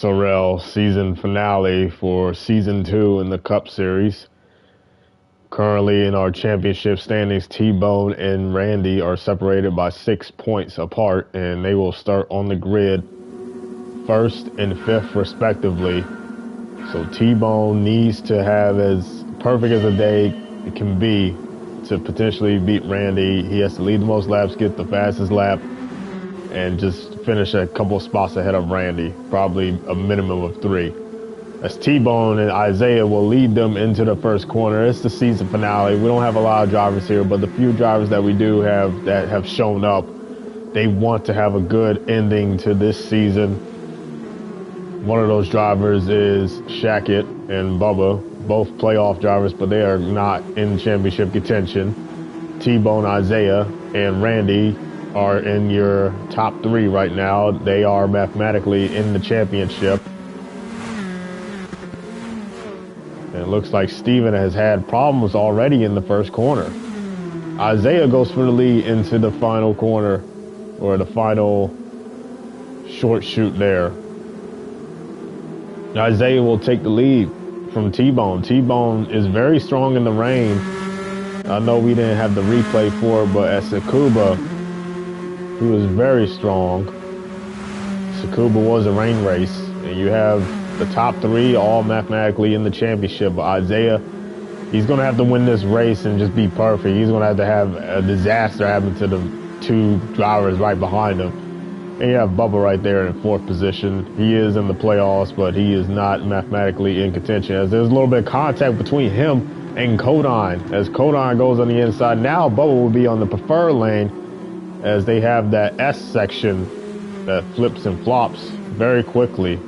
SRL season finale for season 2 in the Cup Series. Currently in our championship standings, T-Bone and Randy are separated by 6 points apart, and they will start on the grid first and fifth respectively. So T-Bone needs to have as perfect as a day it can be to potentially beat Randy. He has to lead the most laps, get the fastest lap, and just finish a couple of spots ahead of Randy, probably a minimum of 3. As T-Bone and Isaiah will lead them into the first corner. It's the season finale. We don't have a lot of drivers here, but the few drivers that we do have that have shown up, they want to have a good ending to this season. One of those drivers is Shackett and Bubba, both playoff drivers, but they are not in championship contention. T-Bone, Isaiah, and Randy are in your top 3 right now. They are mathematically in the championship. And it looks like Steven has had problems already in the first corner. Isaiah goes for the lead into the final corner, or the final short shoot there. Isaiah will take the lead from T-Bone. T-Bone is very strong in the rain. I know we didn't have the replay for it, but at Tsukuba, he was very strong. Tsukuba was a rain race, and you have the top 3 all mathematically in the championship. But Isaiah, he's going to have to win this race and just be perfect. He's going to have a disaster happen to the 2 drivers right behind him. And you have Bubba right there in 4th position. He is in the playoffs, but he is not mathematically in contention, as there's a little bit of contact between him and Kodine. As Kodine goes on the inside, now Bubba will be on the preferred lane, as they have that S section that flips and flops very quickly.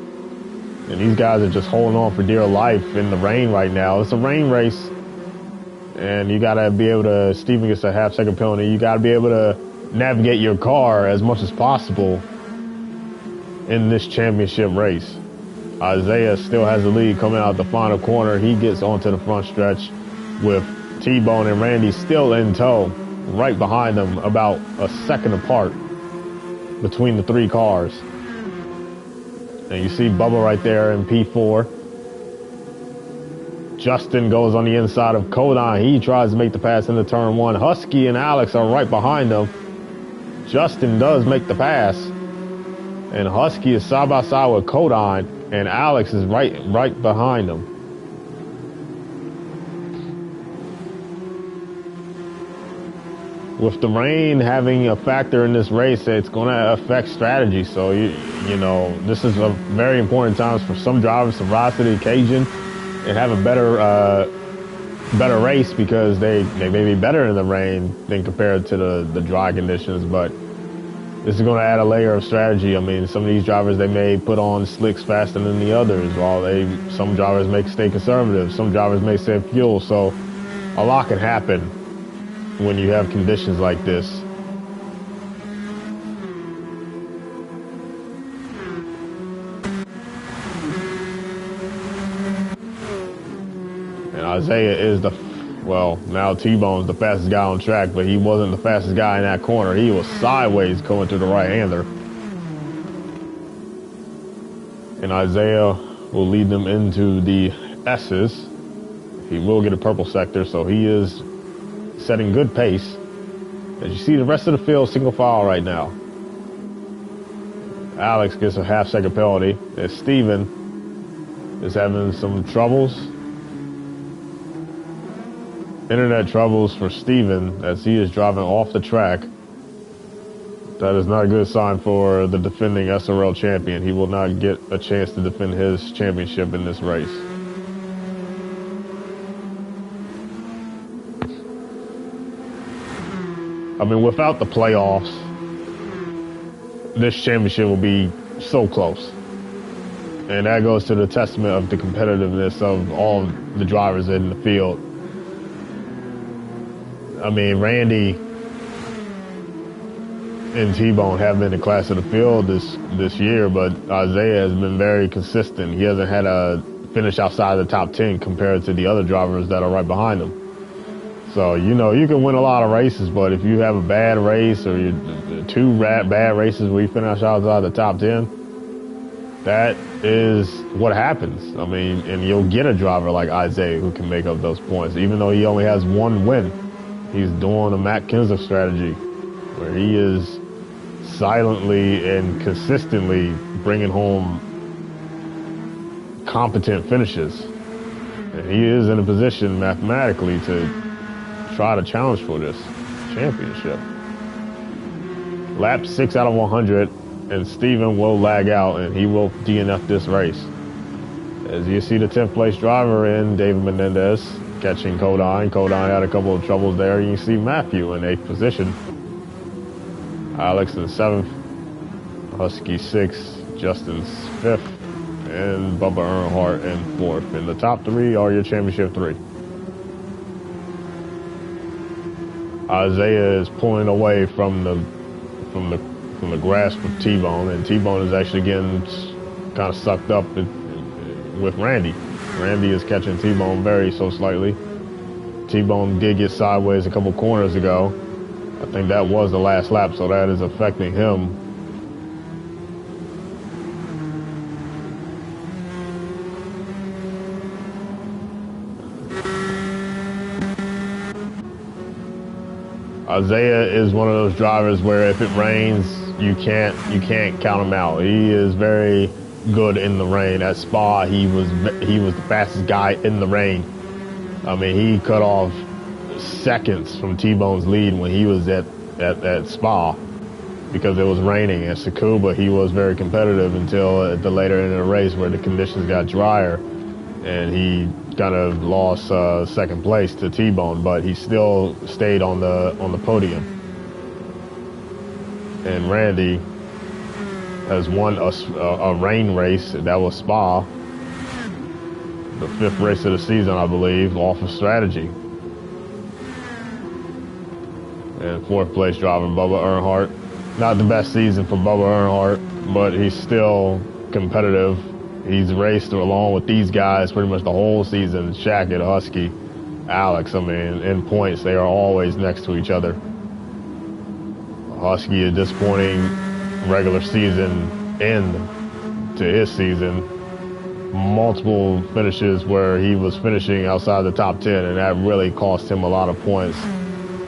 And these guys are just holding on for dear life in the rain right now. It's a rain race, and you got to be able to, Steven gets a half-second penalty, you got to be able to navigate your car as much as possible in this championship race. Isaiah still has the lead coming out the final corner. He gets onto the front stretch with T-Bone and Randy still in tow, right behind them, about a second apart between the 3 cars. And you see Bubba right there in P4. Justin goes on the inside of Kodine. He tries to make the pass into turn 1. Husky and Alex are right behind them. Justin does make the pass, and Husky is side by side with Kodine, and Alex is right behind him. With the rain having a factor in this race, it's going to affect strategy. So, you know, this is a very important time for some drivers to rise to the occasion and have a better race, because they may be better in the rain than compared to the dry conditions. But this is going to add a layer of strategy. I mean, some of these drivers, they may put on slicks faster than the others, while some drivers may stay conservative. Some drivers may save fuel. So a lot can happen when you have conditions like this. And Isaiah is now T-Bone's the fastest guy on track, but he wasn't the fastest guy in that corner. He was sideways going to the right-hander. And Isaiah will lead them into the S's. He will get a purple sector, so he is setting good pace. As you see the rest of the field single file right now. Alex gets a half-second penalty, as Steven is having some troubles. Internet troubles for Steven, as he is driving off the track. That is not a good sign for the defending SRL champion. He will not get a chance to defend his championship in this race. I mean, without the playoffs, this championship will be so close. And that goes to the testament of the competitiveness of all the drivers in the field. I mean, Randy and T-Bone have been the class of the field this year, but Isaiah has been very consistent. He hasn't had a finish outside of the top 10 compared to the other drivers that are right behind him. So, you know, you can win a lot of races, but if you have a bad race, or 2 bad races where you finish outside the top 10, that is what happens. I mean, and you'll get a driver like Isaiah who can make up those points. Even though he only has one win, he's doing a Matt Kenseth strategy where he is silently and consistently bringing home competent finishes. And he is in a position mathematically to try to challenge for this championship. Lap 6 out of 100, and Steven will lag out, and he will DNF this race. As you see the 10th place driver in, David Menendez, catching Kodine. Kodine had a couple of troubles there. You see Matthew in 8th position. Alex in 7th. Husky 6th. Justin's 5th. And Bubba Earnhardt in 4th. And the top 3 are your championship 3. Isaiah is pulling away from the grasp of T-Bone, and T-Bone is actually getting kind of sucked up with Randy. Randy is catching T-Bone very so slightly. T-Bone did get sideways a couple corners ago. I think that was the last lap, so that is affecting him. Isaiah is one of those drivers where if it rains, you can't count him out. He is very good in the rain. At Spa, he was the fastest guy in the rain. I mean, he cut off seconds from T-Bone's lead when he was at Spa because it was raining. At Tsukuba, he was very competitive until at the later end of the race where the conditions got drier, and he kind of lost second place to T-Bone, but he still stayed on the podium. And Randy has won a rain race. That was Spa, the 5th race of the season, I believe, off of strategy. And 4th place driver Bubba Earnhardt. Not the best season for Bubba Earnhardt, but he's still competitive. He's raced along with these guys pretty much the whole season. Shackett, Husky, Alex, I mean, in points, they are always next to each other. Husky, a disappointing regular season end to his season. Multiple finishes where he was finishing outside the top 10, and that really cost him a lot of points.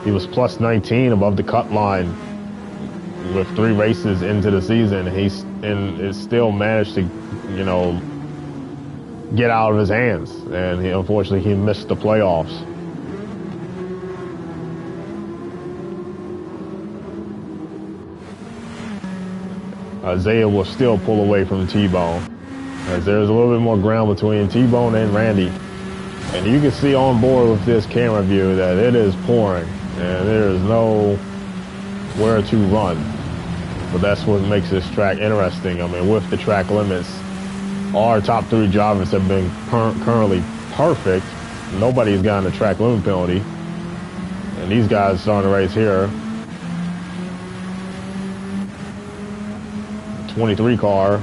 He was plus 19 above the cut line with 3 races into the season. It still managed to, get out of his hands, and unfortunately he missed the playoffs. Isaiah will still pull away from T-Bone, as there's a little bit more ground between T-Bone and Randy. And you can see on board with this camera view that it is pouring, and there is nowhere to run. But that's what makes this track interesting. I mean, with the track limits, our top 3 drivers have been currently perfect. Nobody's gotten a track limit penalty. And these guys starting the race here. 23 car.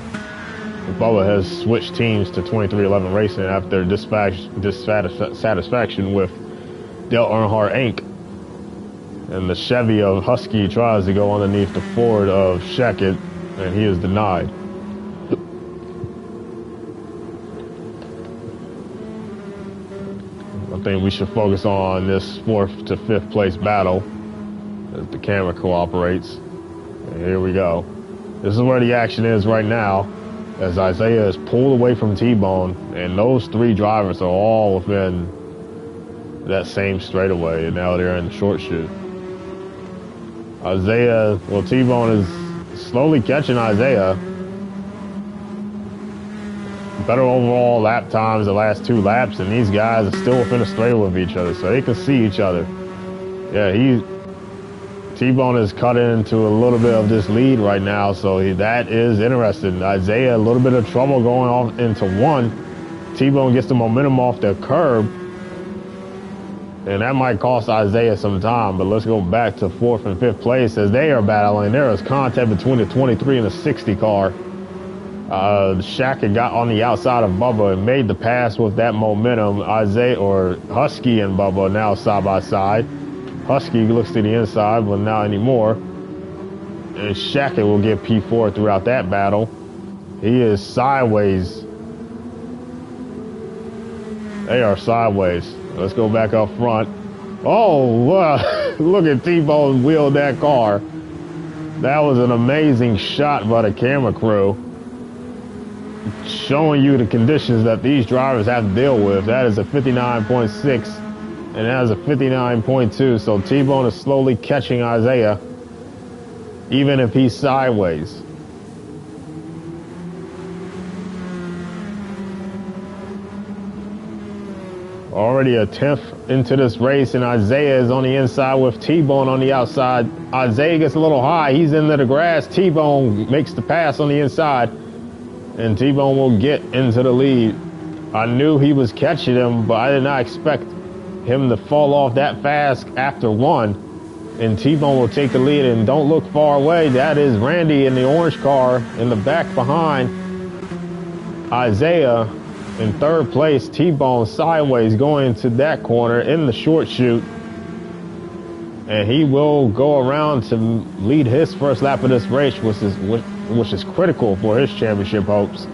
Bubba has switched teams to 2311 Racing after dissatisfaction with Dale Earnhardt Inc. And the Chevy of Husky tries to go underneath the Ford of Shackett, and he is denied. I think we should focus on this 4th to 5th place battle as the camera cooperates. And here we go. This is where the action is right now, as Isaiah is pulled away from T-Bone, and those 3 drivers are all within that same straightaway, and now they're in the short chute. T-Bone is slowly catching Isaiah. Better overall lap times the last 2 laps, and these guys are still within a straightaway of each other, so they can see each other. Yeah, T-Bone is cut into a little bit of this lead right now, so that is interesting. Isaiah, a little bit of trouble going off into 1. T-Bone gets the momentum off the curb, and that might cost Isaiah some time, but let's go back to 4th and 5th place as they are battling. There is contact between the 23 and the 60 car. Shackett got on the outside of Bubba and made the pass with that momentum. Husky and Bubba now side by side. Husky looks to the inside, but not anymore. And Shackett will get P4 throughout that battle. He is sideways. They are sideways. Let's go back up front. Oh, look at T-Bone wheeled that car. That was an amazing shot by the camera crew, showing you the conditions that these drivers have to deal with. That is a 59.6, and that is a 59.2. So T-Bone is slowly catching Isaiah, even if he's sideways. Already a 10th into this race, and Isaiah is on the inside with T-Bone on the outside. Isaiah gets a little high. He's into the grass. T-Bone makes the pass on the inside, and T-Bone will get into the lead. I knew he was catching him, but I did not expect him to fall off that fast after one. And T-Bone will take the lead, and don't look far away. That is Randy in the orange car in the back behind Isaiah. In third place, T-Bone sideways going into that corner in the short chute. And he will go around to lead his first lap of this race, which is critical for his championship hopes.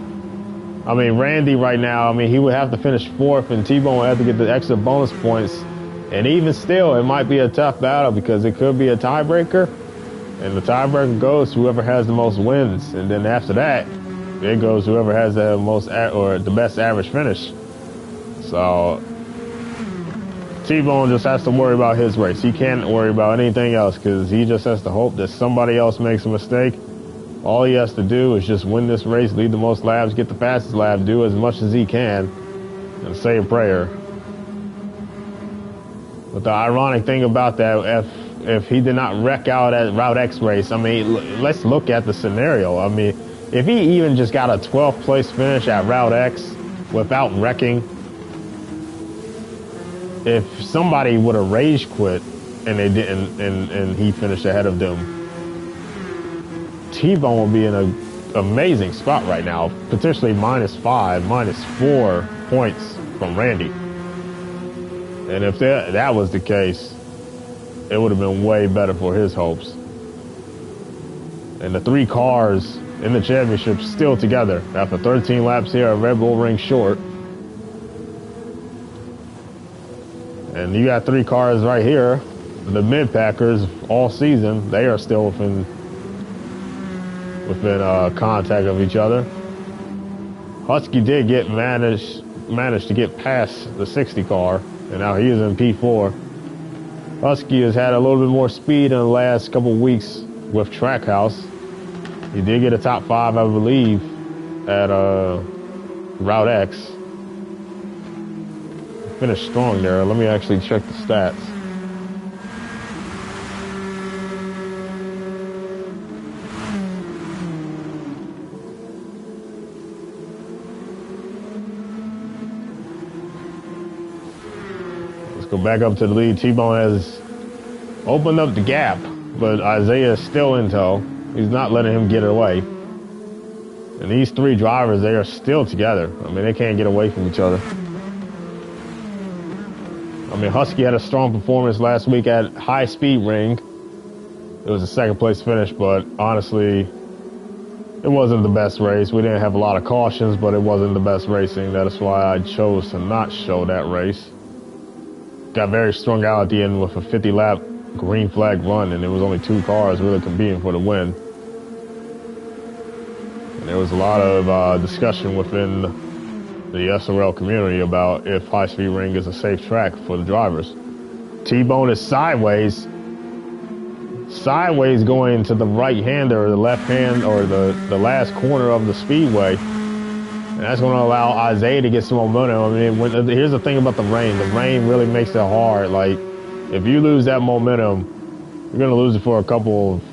I mean, Randy right now, I mean, he would have to finish fourth, and T-Bone would have to get the extra bonus points. And even still, it might be a tough battle because it could be a tiebreaker. And the tiebreaker goes to whoever has the most wins. And then after that, it goes whoever has the most or the best average finish. So T-Bone just has to worry about his race. He can't worry about anything else because he just has to hope that somebody else makes a mistake. All he has to do is just win this race, lead the most laps, get the fastest lap, do as much as he can, and say a prayer. But the ironic thing about that, if he did not wreck out at Route X race, I mean, let's look at the scenario. I mean, if he even just got a 12th place finish at Route X without wrecking, if somebody would have rage quit and they didn't, and he finished ahead of them, T-Bone will be in an amazing spot right now, potentially -5, -4 points from Randy. And if that was the case, it would have been way better for his hopes. And the three cars in the championship still together after 13 laps here at Red Bull Ring Short. And you got three cars right here. The mid-packers all season, they are still within contact of each other. Husky did manage to get past the 60 car, and now he is in P4. Husky has had a little bit more speed in the last couple of weeks with Trackhouse. He did get a top 5, I believe, at Route X. Finished strong there. Let me actually check the stats. Let's go back up to the lead. T-Bone has opened up the gap, but Isaiah is still in tow. He's not letting him get away. And these three drivers, they are still together. I mean, they can't get away from each other. I mean, Husky had a strong performance last week at High Speed Ring. It was a second place finish, but honestly, it wasn't the best race. We didn't have a lot of cautions, but it wasn't the best racing. That is why I chose to not show that race. Got very strung out at the end with a 50-lap green flag run, and there was only two cars really competing for the win. And there was a lot of discussion within the SRL community about if High Speed Ring is a safe track for the drivers. T-Bone is sideways going to the right hand or the left hand or the last corner of the speedway. And that's going to allow Isaiah to get some momentum. I mean, here's the thing about the rain. The rain really makes it hard. Like, if you lose that momentum, you're going to lose it for a couple of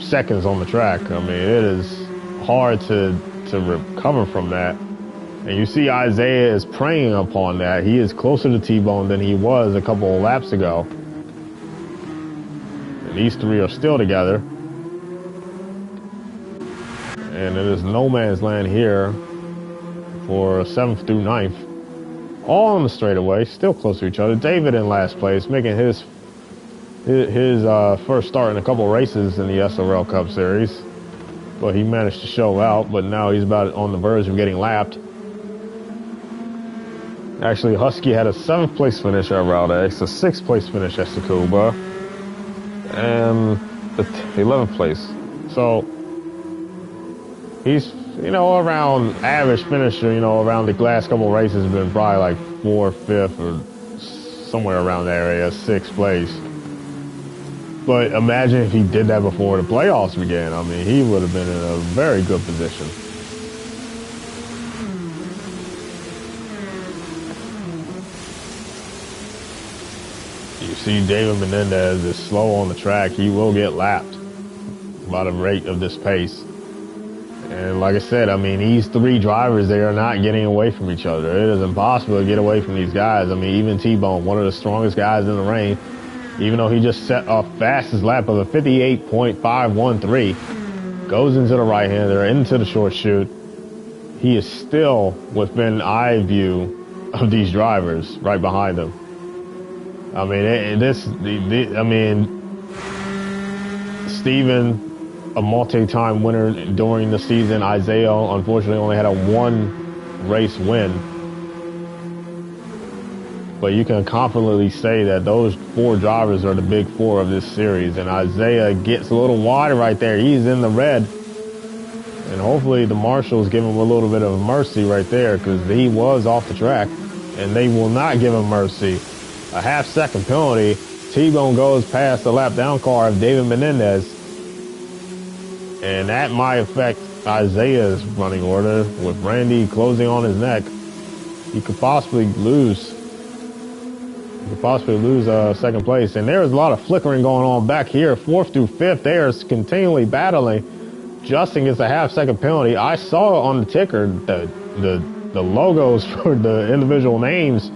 seconds on the track. I mean, it is hard to recover from that. And you see Isaiah is preying upon that. He is closer to T-Bone than he was a couple of laps ago. And these three are still together. And it is no man's land here for 7th through 9th. All on the straightaway, still close to each other. David in last place, making his first start in a couple races in the SRL Cup Series. but he managed to show out, but now he's about on the verge of getting lapped. Actually, Husky had a 7th place finish at Route X, a 6th place finish at Tsukuba, and the 11th place. So he's, you know, around average finisher, you know, around the last couple of races, been probably like 4th, 5th, or somewhere around that area, 6th place. But imagine if he did that before the playoffs began. I mean, he would have been in a very good position. You see David Menendez is slow on the track. He will get lapped by the rate of this pace. And like I said, I mean, these 3 drivers, they are not getting away from each other. It is impossible to get away from these guys. I mean, even T-Bone, one of the strongest guys in the rain, even though he just set a fastest lap of a 58.513, goes into the right-hander, into the short chute. He is still within eye view of these drivers right behind him. I mean, Steven, a multi-time winner during the season. Isaiah, unfortunately, only had a 1 race win. But you can confidently say that those 4 drivers are the big 4 of this series. And Isaiah gets a little wider right there. He's in the red. And hopefully the marshals give him a little bit of mercy right there, because he was off the track. And they will not give him mercy. A half-second penalty. T-Bone goes past the lap down car of David Menendez. And that might affect Isaiah's running order. With Randy closing on his neck, he could possibly lose. Second place. And there's a lot of flickering going on back here. 4th through 5th, they are continually battling. Justin gets a half-second penalty. I saw on the ticker the logos for the individual names,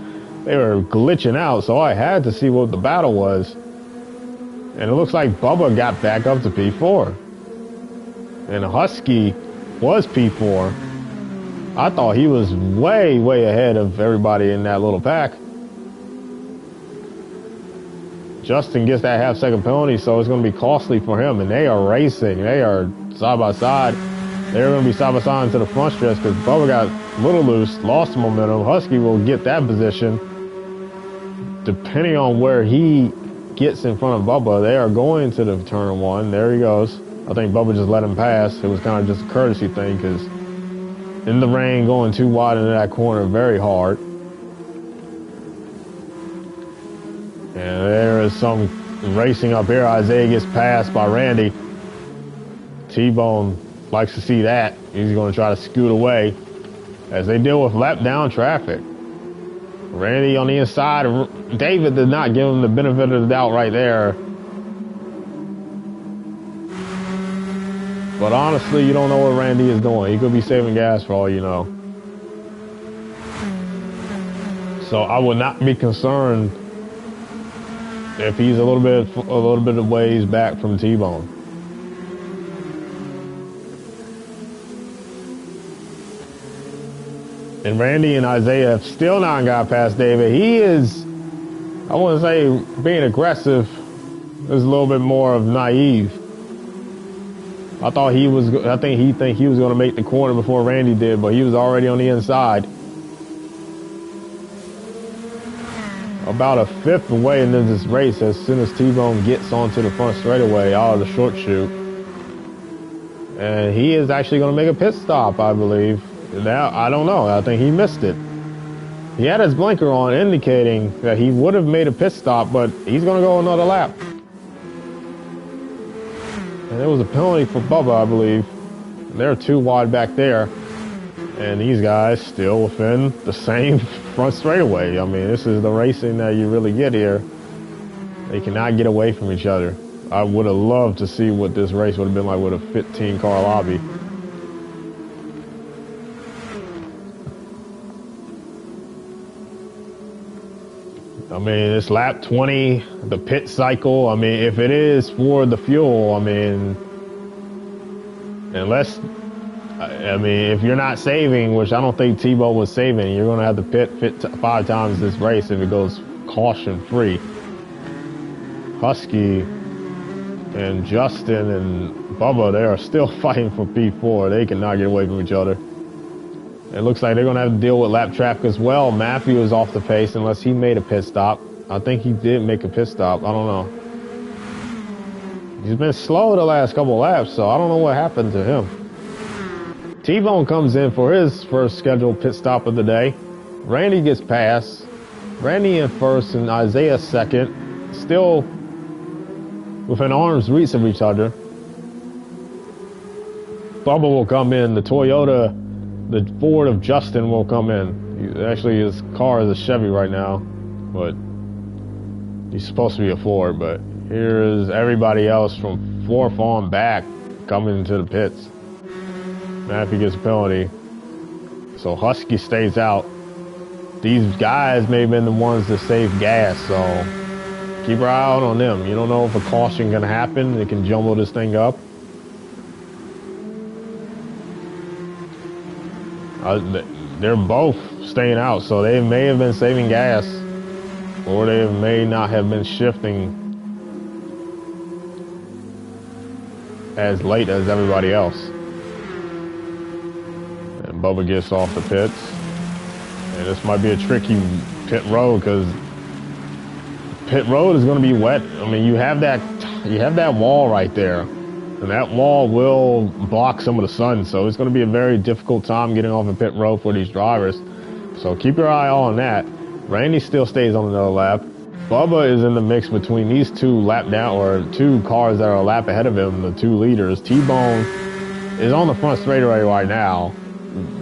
they were glitching out, so I had to see what the battle was. And it looks like Bubba got back up to P4. And Husky was P4. I thought he was way, way ahead of everybody in that little pack. Justin gets that half-second penalty, so it's going to be costly for him. And they are racing. They are side by side. They're going to be side by side into the front stretch because Bubba got a little loose, lost momentum. Husky will get that position. Depending on where he gets in front of Bubba, they are going to the turn 1. There he goes. I think Bubba just let him pass. It was kind of just a courtesy thing because in the rain, going too wide into that corner, very hard. And there is some racing up here. Isaiah gets passed by Randy. T-Bone likes to see that. He's going to try to scoot away as they deal with lap down traffic. Randy on the inside. David did not give him the benefit of the doubt right there. But honestly, you don't know what Randy is doing. He could be saving gas for all you know. So I would not be concerned if he's a little bit of ways back from T-Bone. And Randy and Isaiah have still not got past David. He is, I wouldn't say being aggressive, is a little bit more of naive. I think he was going to make the corner before Randy did, but he was already on the inside. About a 5th away into this race as soon as T-Bone gets onto the front straightaway out of the short chute. And he is actually going to make a pit stop, I believe. Now, I don't know. I think he missed it. He had his blinker on indicating that he would have made a pit stop, but he's going to go another lap. And there was a penalty for Bubba, I believe. They're too wide back there. And these guys still within the same front straightaway. I mean, this is the racing that you really get here. They cannot get away from each other. I would have loved to see what this race would have been like with a 15-car lobby. I mean, it's lap 20, the pit cycle. I mean, if it is for the fuel, I mean, if you're not saving, which I don't think T-Bone was saving, you're going to have to pit 5 times this race if it goes caution-free. Husky And Justin and Bubba, they are still fighting for P4. They cannot get away from each other. It looks like they're going to have to deal with lap traffic as well. Matthew is off the pace unless he made a pit stop. I think he did make a pit stop. I don't know. He's been slow the last couple of laps, so I don't know what happened to him. T-Bone comes in for his first scheduled pit stop of the day. Randy gets past. Randy in first and Isaiah second. Still within arm's reach of each other. Bubba will come in. The Toyota, the Ford of Justin will come in. Actually, his car is a Chevy right now, but he's supposed to be a Ford. But here's everybody else from fourth on back coming into the pits. Matthew gets a penalty. So Husky stays out. These guys may have been the ones that saved gas, so keep our eye out on them. You don't know if a caution can happen. It can jumble this thing up. They're both staying out, so they may have been saving gas, or they may not have been shifting as late as everybody else. And Bubba gets off the pits. And this might be a tricky pit road because pit road is going to be wet. I mean, you have that wall right there, and that wall will block some of the sun. So it's going to be a very difficult time getting off a pit road for these drivers. So keep your eye on that. Randy still stays on another lap. Bubba is in the mix between these two two cars that are a lap ahead of him, the two leaders. T-Bone is on the front straightaway right now.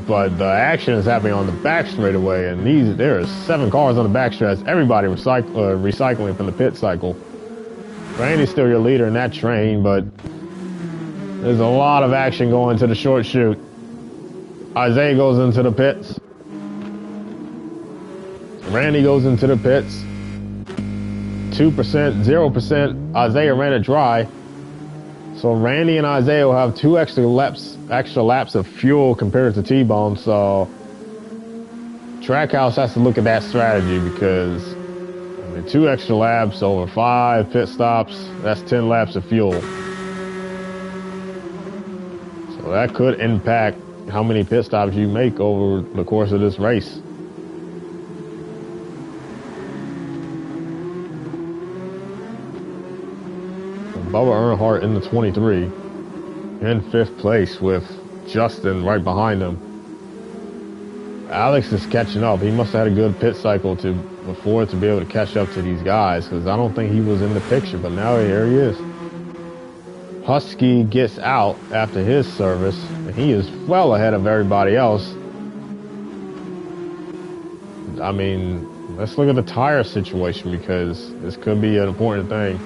But the action is happening on the back straightaway, and there are 7 cars on the back stretch. Everybody recycling from the pit cycle. Randy's still your leader in that train, but there's a lot of action going to the short chute. Isaiah goes into the pits. Randy goes into the pits. 2%, 0%. Isaiah ran it dry. So Randy and Isaiah will have 2 extra laps of fuel compared to T-Bone. So Trackhouse has to look at that strategy because 2 extra laps over 5 pit stops, that's 10 laps of fuel. So that could impact how many pit stops you make over the course of this race. Bubba Earnhardt in the 23, in 5th place with Justin right behind him. Alex is catching up. He must have had a good pit cycle before to be able to catch up to these guys, because I don't think he was in the picture, but now here he is. Husky gets out after his service, and he is well ahead of everybody else. I mean, let's look at the tire situation, because this could be an important thing.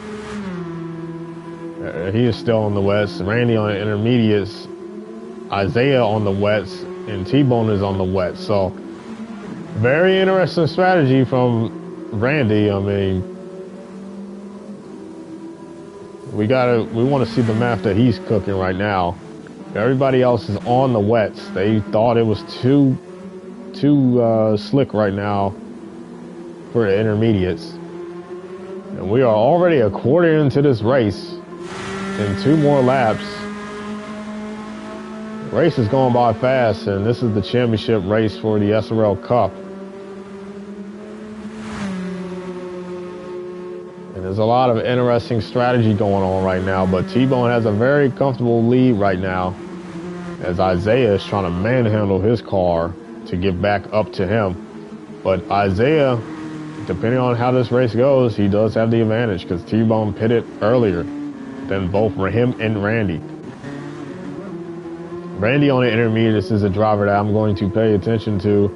He is still on the wets. Randy on the intermediates. Isaiah on the wets. And T-Bone is on the wets. So, very interesting strategy from Randy. I mean, we want to see the math that he's cooking right now. Everybody else is on the wets. They thought it was too slick right now for the intermediates. And we are already a quarter into this race. In 2 more laps. The race is going by fast, and this is the championship race for the SRL Cup. And there's a lot of interesting strategy going on right now, but T-Bone has a very comfortable lead right now as Isaiah is trying to manhandle his car to get back up to him. But Isaiah, depending on how this race goes, he does have the advantage because T-Bone pitted earlier than both him and Randy. Randy on the intermediates is a driver that I'm going to pay attention to.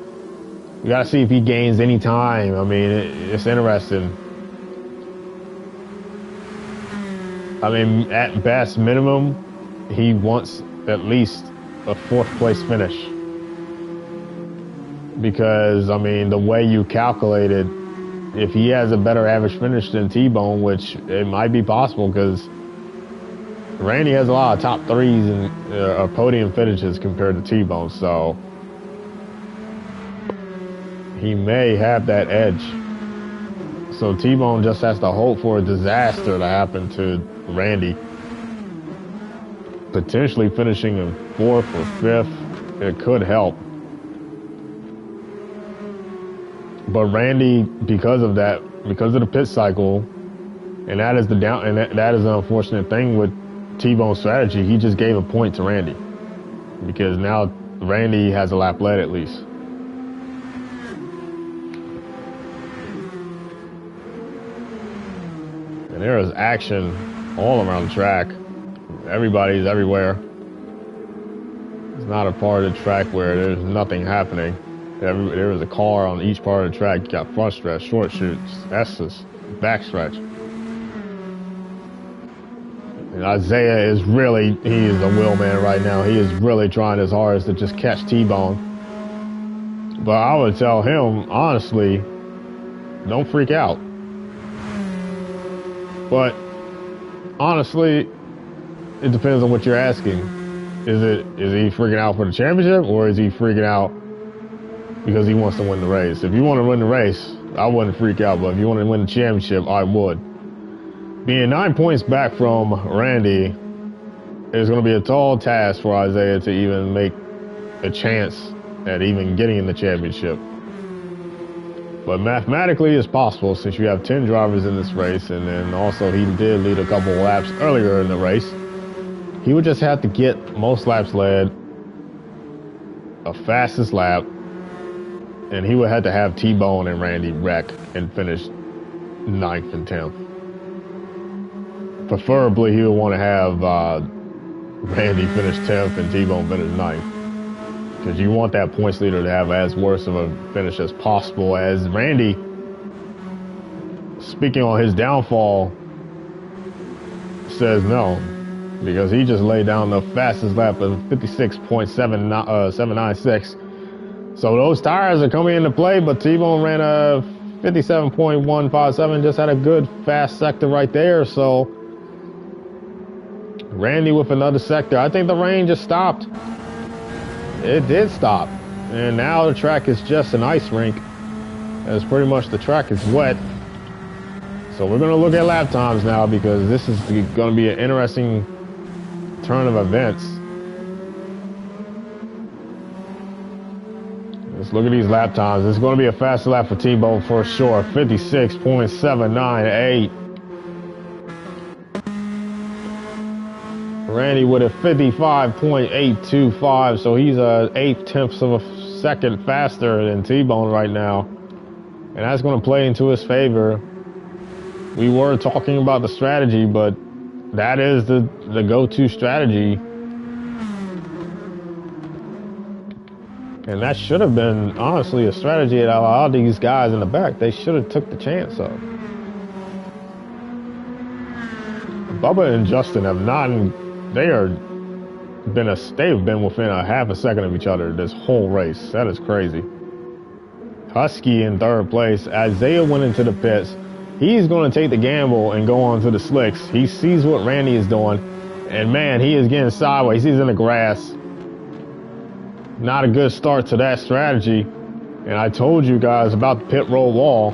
We got to see if he gains any time. I mean, it's interesting. I mean, at best minimum, he wants at least a 4th place finish. Because, I mean, the way you calculated, if he has a better average finish than T-Bone, which it might be possible because Randy has a lot of top 3s and podium finishes compared to T-Bone, so he may have that edge. So T-Bone just has to hope for a disaster to happen to Randy. Potentially finishing in 4th or 5th, it could help. But Randy, because of that, because of the pit cycle, and that is that is the unfortunate thing with T-Bone's strategy. He just gave a point to Randy because now Randy has a lap led at least. And there is action all around the track. Everybody's everywhere. It's not a part of the track where there's nothing happening. There is a car on each part of the track. You got front stretch, short shoots, S's, back stretch. And Isaiah is really, he is a wheel man right now. He is really trying his hardest to just catch T-Bone. But I would tell him, honestly, don't freak out. But honestly, it depends on what you're asking. Is he freaking out for the championship, or is he freaking out because he wants to win the race? If you want to win the race, I wouldn't freak out. But if you want to win the championship, I would. Being 9 points back from Randy is going to be a tall task for Isaiah to even make a chance at even getting in the championship. But mathematically, it's possible since you have 10 drivers in this race, and then also he did lead a couple of laps earlier in the race. He would just have to get most laps led, a fastest lap, and he would have to have T-Bone and Randy wreck and finish 9th and 10th. Preferably, he would want to have Randy finish 10th and T-Bone finish 9th. Because you want that points leader to have as worse of a finish as possible. As Randy, speaking on his downfall, says no. Because he just laid down the fastest lap of 56.796. So those tires are coming into play, but T-Bone ran a 57.157, just had a good fast sector right there. So Randy with another sector. I think the rain just stopped. It did stop. And now the track is just an ice rink. As pretty much the track is wet. So we're going to look at lap times now, because this is going to be an interesting turn of events. Let's look at these lap times. It's going to be a faster lap for T-Bone for sure. 56.798. Randy with a 55.825, so he's 8/10 of a second faster than T-Bone right now. And that's going to play into his favor. We were talking about the strategy, but that is the go-to strategy. And that should have been, honestly, a strategy that allowed these guys in the back. They should have took the chance of. Bubba and Justin have not... They've been within a half a second of each other this whole race. That is crazy. Husky in 3rd place. Isaiah went into the pits. He's going to take the gamble and go on to the slicks. He sees what Randy is doing, and man, he is getting sideways. He's in the grass. Not a good start to that strategy. And I told you guys about the pit roll wall.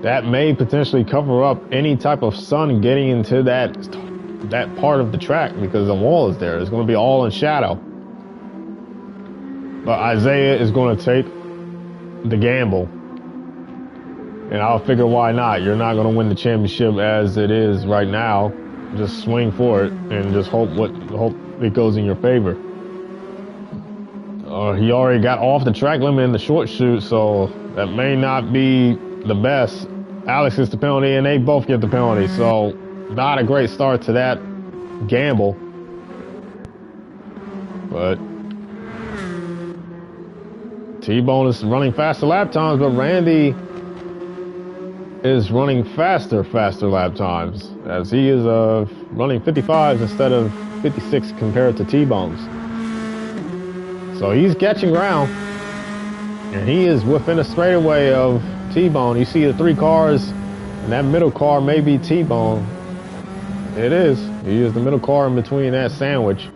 That may potentially cover up any type of sun getting into that part of the track, because the wall is there. It's going to be all in shadow. But Isaiah is going to take the gamble. And I'll figure, why not? You're not going to win the championship as it is right now. Just swing for it and just hope it goes in your favor. He already got off the track limit in the short shoot, so that may not be the best. Alex gets the penalty, and they both get the penalty. So not a great start to that gamble. But T-Bone is running faster lap times, but Randy is running faster lap times, as he is running 55s instead of 56 compared to T-Bone's. So he's catching ground, and he is within a straightaway of T-Bone. You see the 3 cars, and that middle car may be T-Bone. It is. He is the middle car in between that sandwich.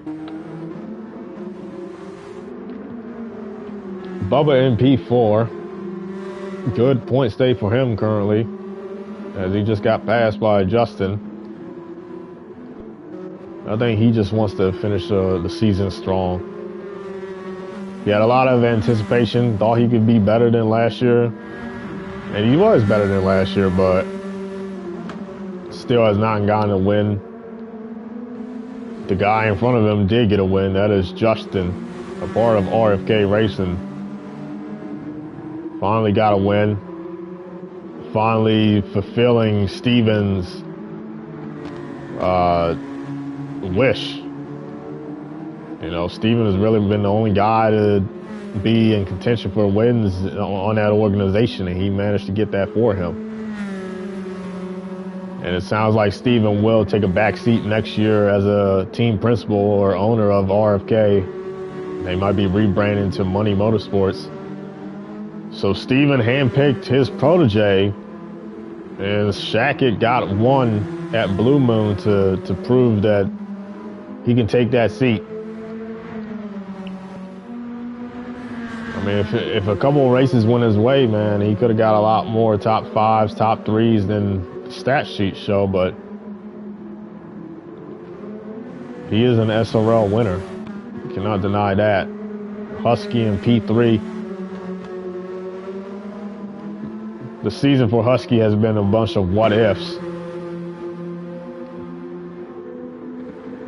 Bubba in P4. Good point state for him currently, as he just got passed by Justin. I think he just wants to finish the season strong. He had a lot of anticipation, thought he could be better than last year. And he was better than last year, but still has not gotten a win. The guy in front of him did get a win. That is Justin, a part of RFK Racing. Finally got a win. Finally fulfilling Steven's wish. You know, Steven has really been the only guy to be in contention for wins on that organization, and he managed to get that for him. And it sounds like Steven will take a back seat next year as a team principal or owner of RFK. They might be rebranding to Money Motorsports. So Steven handpicked his protege, and Shackett got one at Blue Moon to prove that he can take that seat. I mean, if a couple of races went his way, man, he could have got a lot more top fives, top threes than the stat sheet show, but he is an SRL winner. You cannot deny that. Husky in P3. The season for Husky has been a bunch of what ifs.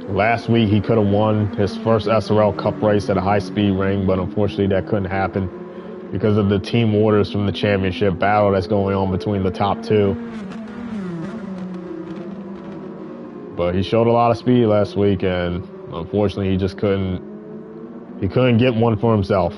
Last week, he could have won his first SRL Cup race at a high-speed ring, but unfortunately that couldn't happen because of the team orders from the championship battle that's going on between the top two. But he showed a lot of speed last week, and unfortunately he just couldn't get one for himself.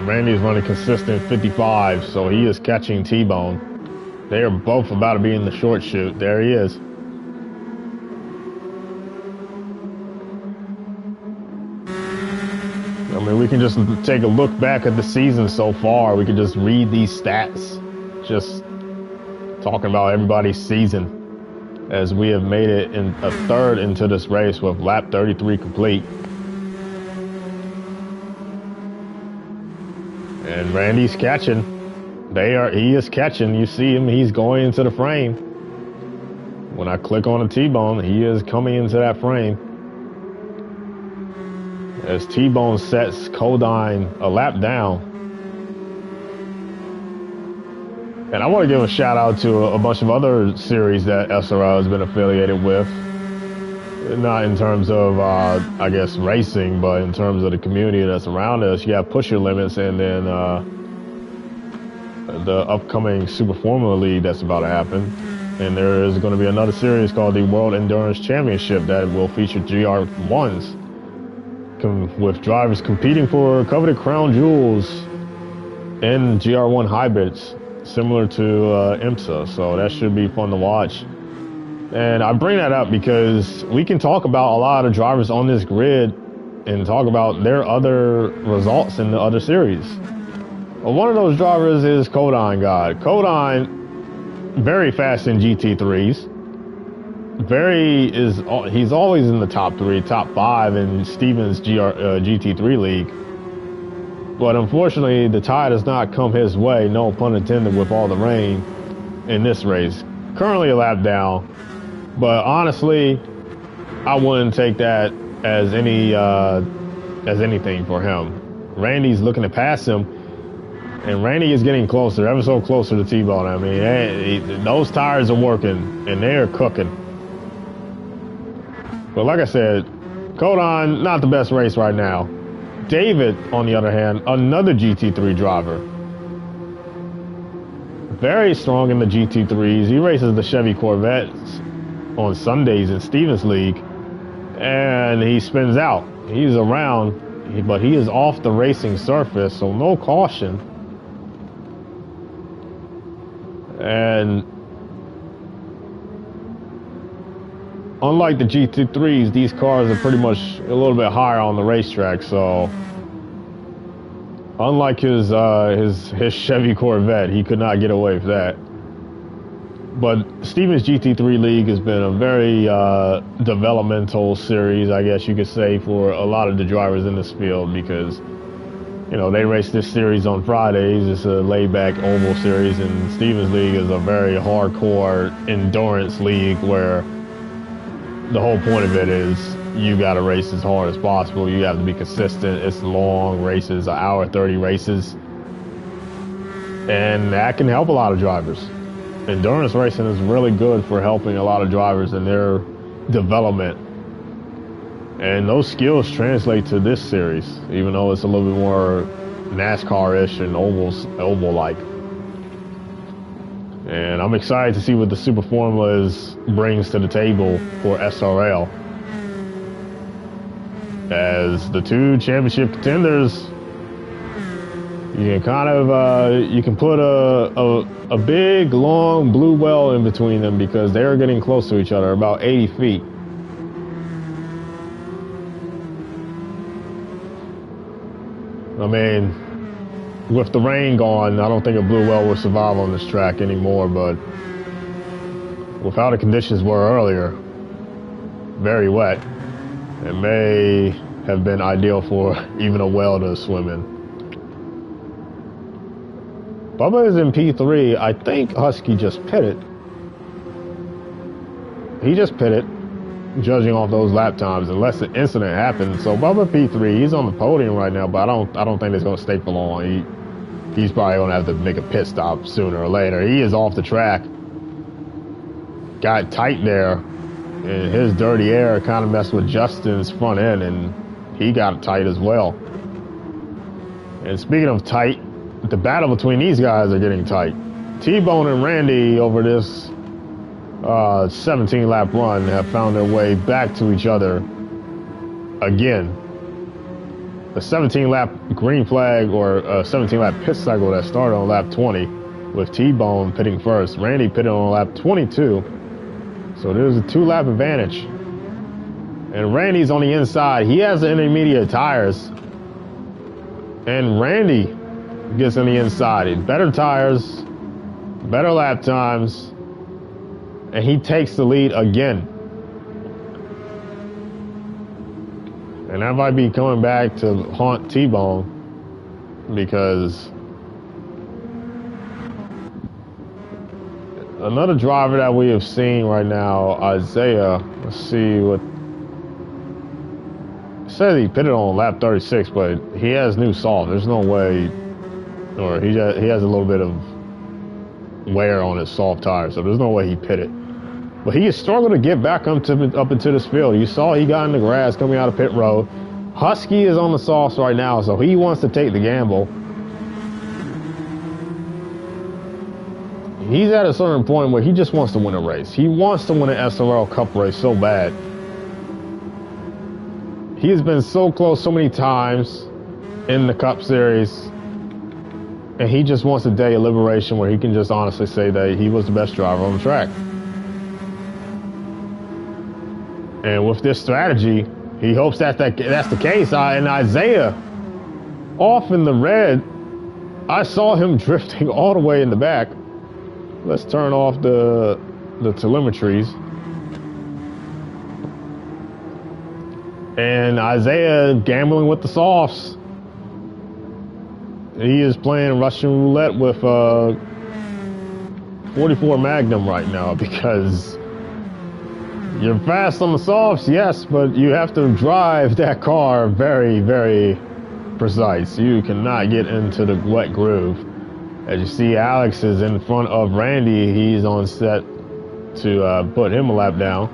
Randy's running consistent 55, so he is catching T-Bone. They are both about to be in the short chute. There he is. I mean, we can just take a look back at the season so far. We can just read these stats, just talking about everybody's season, as we have made it in a third into this race with lap 33 complete. And Randy's catching. He is catching. You see him, he's going into the frame. When I click on the T-Bone, he is coming into that frame. As T-Bone sets Codine a lap down. And I want to give a shout out to a bunch of other series that SRL has been affiliated with. Not in terms of, I guess, racing, but in terms of the community that's around us. You have Push Your Limits, and then the upcoming Super Formula League that's about to happen. And there is going to be another series called the World Endurance Championship that will feature GR1s, with drivers competing for coveted crown jewels in GR1 hybrids, similar to IMSA. So that should be fun to watch. And I bring that up because we can talk about a lot of drivers on this grid and talk about their other results in the other series. Well, one of those drivers is Codine God. Codine, very fast in GT3s. He's always in the top three, top five in Steven's GT3 league. But unfortunately, the tide has not come his way, no pun intended, with all the rain in this race. Currently a lap down. But honestly, I wouldn't take that as anything for him. Randy's looking to pass him, and Randy is getting closer, ever so closer to T-Bone. I mean, those tires are working, and they are cooking. But like I said, Codine, not the best race right now. David, on the other hand, another GT3 driver. Very strong in the GT3s. He races the Chevy Corvettes on Sundays in Stevens League, and he spins out. He's around, but he is off the racing surface, so no caution. And unlike the GT3s, these cars are pretty much a little bit higher on the racetrack, so unlike his Chevy Corvette, he could not get away with that. But Stevens GT3 League has been a very developmental series, I guess you could say, for a lot of the drivers in this field because, you know, they race this series on Fridays. It's a laid-back oval series, and Stevens League is a very hardcore endurance league where the whole point of it is you got to race as hard as possible. You have to be consistent. It's long races, 1:30 races, and that can help a lot of drivers. Endurance racing is really good for helping a lot of drivers in their development. And those skills translate to this series, even though it's a little bit more NASCAR-ish and oval-like. And I'm excited to see what the Super Formulas brings to the table for SRL. As the two championship contenders, you can kind of you can put a big long blue well in between them because they are getting close to each other, about 80 feet. I mean, with the rain gone, I don't think a blue well will survive on this track anymore, but with how the conditions were earlier, very wet, it may have been ideal for even a well to swim in. Bubba is in P3. I think Husky just pitted. He just pitted, judging off those lap times, unless the incident happened. So Bubba P3, he's on the podium right now, but I don't think it's going to stay for long. He's probably going to have to make a pit stop sooner or later. He is off the track. Got tight there, and his dirty air kind of messed with Justin's front end, and he got tight as well. And speaking of tight, the battle between these guys are getting tight. T-Bone and Randy over this 17-lap run have found their way back to each other again. The 17-lap green flag or 17-lap pit cycle that started on lap 20 with T-Bone pitting first. Randy pitted on lap 22. So there's a 2-lap advantage. And Randy's on the inside. He has the intermediate tires. And Randy gets on the inside. Better tires, better lap times, and he takes the lead again. And that might be coming back to haunt T-Bone because another driver that we have seen right now, Isaiah, let's see what, it says he pitted on lap 36, but he has new soft. There's no way, or he has a little bit of wear on his soft tire, so there's no way he pitted. But he is struggling to get back up into this field. You saw he got in the grass coming out of pit road. Husky is on the softs right now, so he wants to take the gamble. He's at a certain point where he just wants to win a race. He wants to win an SRL Cup race so bad. He's been so close so many times in the Cup Series. And he just wants a day of liberation where he can just honestly say that he was the best driver on the track. And with this strategy, he hopes that that's the case. And Isaiah, off in the red, I saw him drifting all the way in the back. Let's turn off the telemetries. And Isaiah gambling with the softs. He is playing Russian roulette with 44 Magnum right now because you're fast on the softs, yes, but you have to drive that car very, very precise. You cannot get into the wet groove. As you see, Alex is in front of Randy. He's on set to put him a lap down.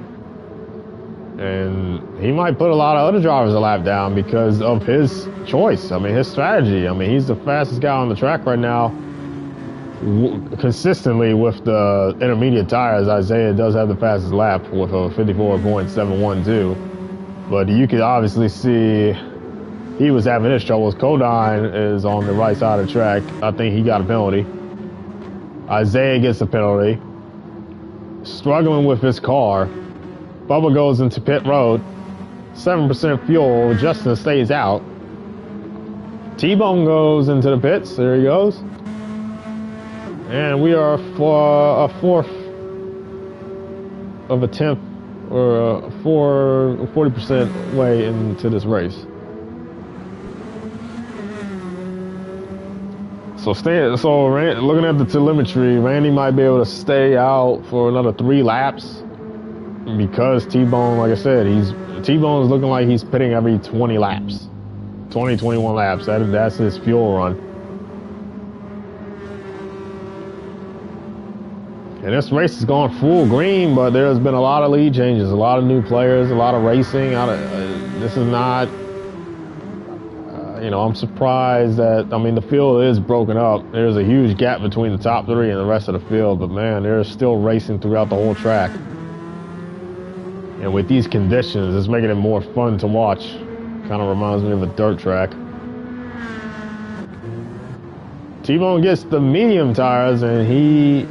And he might put a lot of other drivers a lap down because of his choice. I mean, his strategy. I mean, he's the fastest guy on the track right now. Consistently with the intermediate tires, Isaiah does have the fastest lap with a 54.712. But you can obviously see he was having his troubles. Codine is on the right side of the track. I think he got a penalty. Isaiah gets a penalty. Struggling with his car. Bubba goes into pit road. 7% fuel. Justin stays out. T-Bone goes into the pits. There he goes. And we are for a fourth of a tenth or 40% way into this race. So looking at the telemetry, Randy might be able to stay out for another 3 laps because T-Bone, like I said, T-Bone is looking like he's pitting every 20 laps, 21 laps. That's his fuel run. And this race is going full green, but there's been a lot of lead changes, a lot of new players, a lot of racing. This is not. I'm surprised that, the field is broken up. There's a huge gap between the top 3 and the rest of the field, but man, they're still racing throughout the whole track. And with these conditions, it's making it more fun to watch. Kind of reminds me of a dirt track. T-Bone gets the medium tires, and he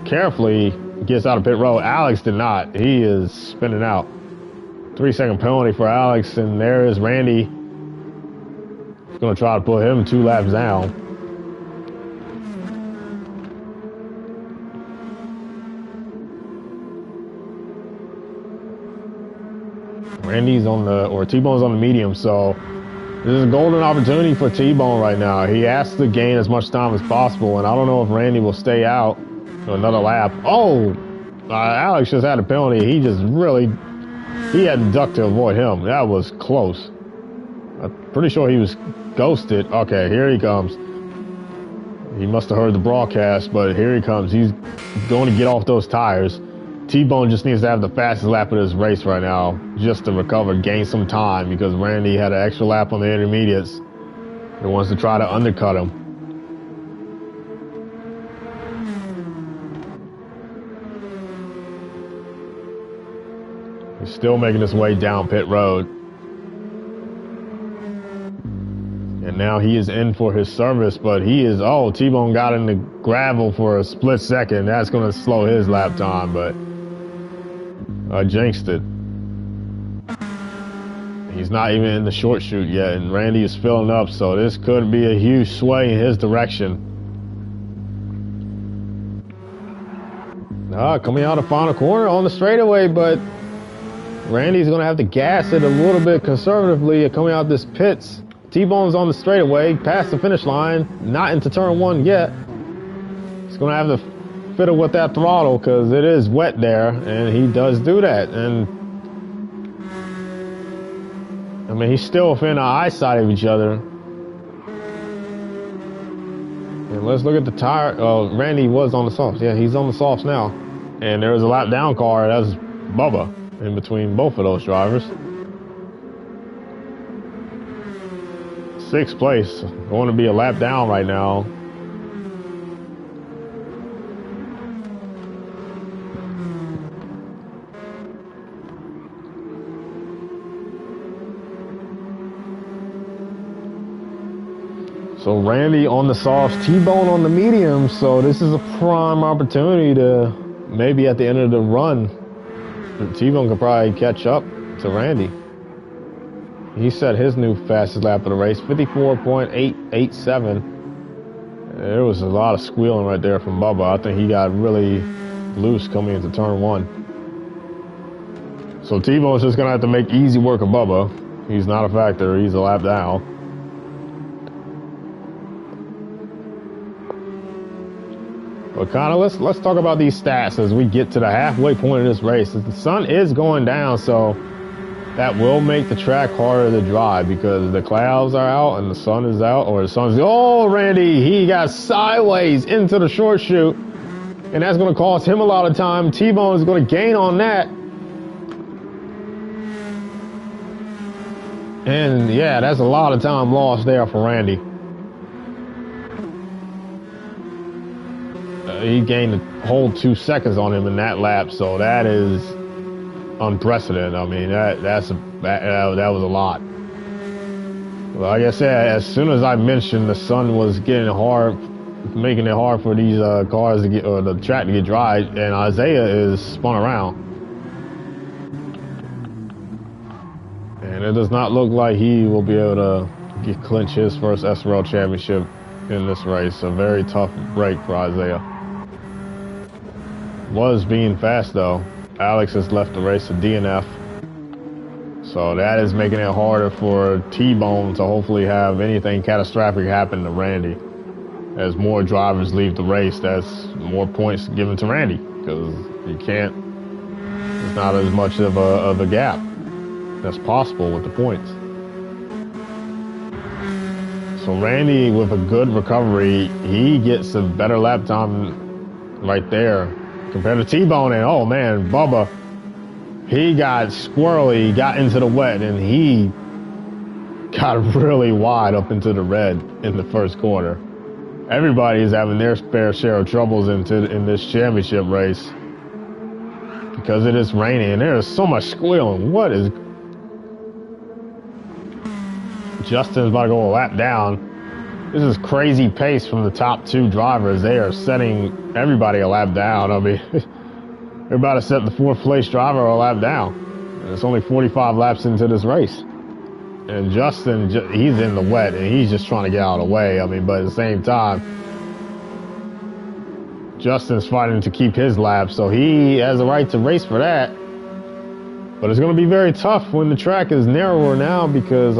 carefully gets out of pit road. Alex did not. He is spinning out. 3-second penalty for Alex, and there is Randy. Going to try to put him 2 laps down. T-Bone's on the medium, so this is a golden opportunity for T-Bone right now. He has to gain as much time as possible, and I don't know if Randy will stay out for another lap. Alex just had a penalty. He had to duck to avoid him. That was close. I'm pretty sure he was ghosted. Okay, here he comes. He must have heard the broadcast, but here he comes. He's going to get off those tires. T-Bone just needs to have the fastest lap of this race right now just to recover, gain some time, because Randy had an extra lap on the intermediates and wants to try to undercut him. He's still making his way down pit road. And now he is in for his service, but T-Bone got in the gravel for a split second. That's going to slow his lap time, but I jinxed it. He's not even in the short chute yet, and Randy is filling up, so this could be a huge sway in his direction. Coming out of final corner on the straightaway, but Randy's going to have to gas it a little bit conservatively coming out this pits. T-Bone's on the straightaway, past the finish line, not into turn 1 yet. He's going to have to fiddle with that throttle because it is wet there, and he does do that. And he's still within the eyesight of each other. And let's look at the tire. Randy was on the softs. Yeah, he's on the softs now. And there is a lap down car. That's Bubba in between both of those drivers. 6th place, going to be a lap down right now. So Randy on the softs, T-Bone on the medium, so this is a prime opportunity to maybe at the end of the run, T-Bone could probably catch up to Randy. He set his new fastest lap of the race, 54.887. There was a lot of squealing right there from Bubba. I think he got really loose coming into turn 1. So T-Bone's just going to have to make easy work of Bubba. He's not a factor. He's a lap down. But let's talk about these stats as we get to the halfway point of this race. The sun is going down, so that will make the track harder to drive because the clouds are out and the sun is out, or the sun's. Oh, Randy, he got sideways into the short chute, and that's going to cost him a lot of time. T-Bone is going to gain on that. And yeah, that's a lot of time lost there for Randy. He gained a whole 2 seconds on him in that lap, so that is unprecedented. That was a lot. Like I said, as soon as I mentioned the sun was getting hard, making it hard for these cars to get, or the track to get dry, and Isaiah is spun around. And it does not look like he will be able to clinch his first SRL championship in this race. A very tough break for Isaiah. was being fast though. Alex has left the race to DNF. So that is making it harder for T-Bone to hopefully have anything catastrophic happen to Randy. As more drivers leave the race, that's more points given to Randy because you can't. It's not as much of a gap that's possible with the points. So Randy, with a good recovery, he gets a better lap time right there compared to T-Bone. And oh man, Bubba, he got squirrely, got into the wet, and he got really wide up into the red in the first corner. Everybody is having their fair share of troubles in this championship race because it is raining and there is so much squealing. What is... Justin's about to go a lap down. This is crazy pace from the top two drivers. They are setting everybody a lap down. I mean, they're about to set the fourth place driver a lap down. And it's only 45 laps into this race. And Justin, he's in the wet and he's just trying to get out of the way. I mean, but at the same time, Justin's fighting to keep his lap, so he has a right to race for that. But it's going to be very tough when the track is narrower now because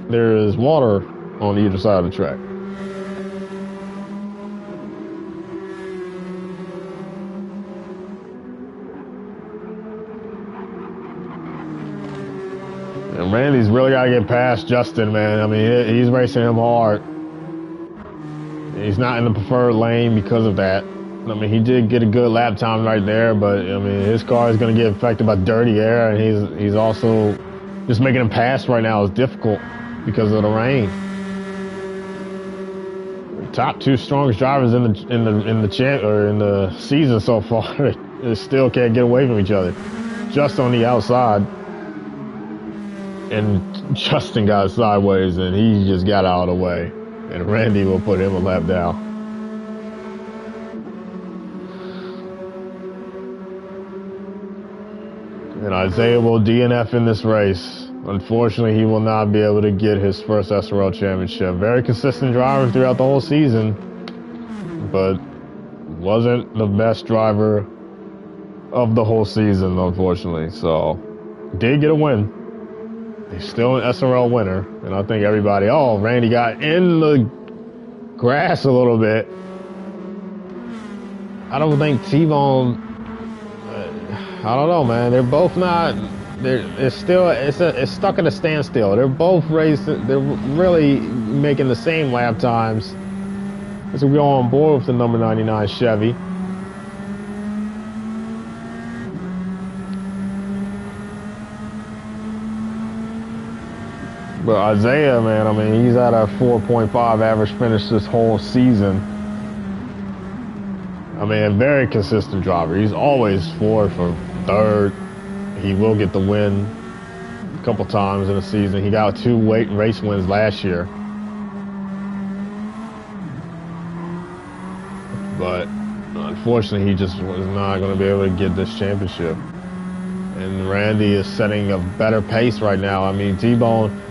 there is water on either side of the track. And Randy's really got to get past Justin, man. I mean, he's racing him hard. He's not in the preferred lane because of that. I mean, he did get a good lap time right there, but I mean, his car is going to get affected by dirty air, and he's also just making him pass right now is difficult because of the rain. The top two strongest drivers in the season so far, they still can't get away from each other. Just on the outside. And Justin got sideways and he just got out of the way. And Randy will put him a lap down. And Isaiah will DNF in this race. Unfortunately, he will not be able to get his first SRL championship. Very consistent driver throughout the whole season, but wasn't the best driver of the whole season, unfortunately. So, did get a win. He's still an SRL winner, and I think everybody, oh, Randy got in the grass a little bit. I don't think T-Bone, I don't know, man. They're both not, it's stuck at a standstill. They're both racing, they're really making the same lap times as we go on board with the number 99 Chevy. But Isaiah, man, I mean, he's at a 4.5 average finish this whole season. I mean, a very consistent driver. He's always fourth or third. He will get the win a couple times in the season. He got 2 race wins last year. But unfortunately, he just was not going to be able to get this championship. And Randy is setting a better pace right now. I mean, T-Bone,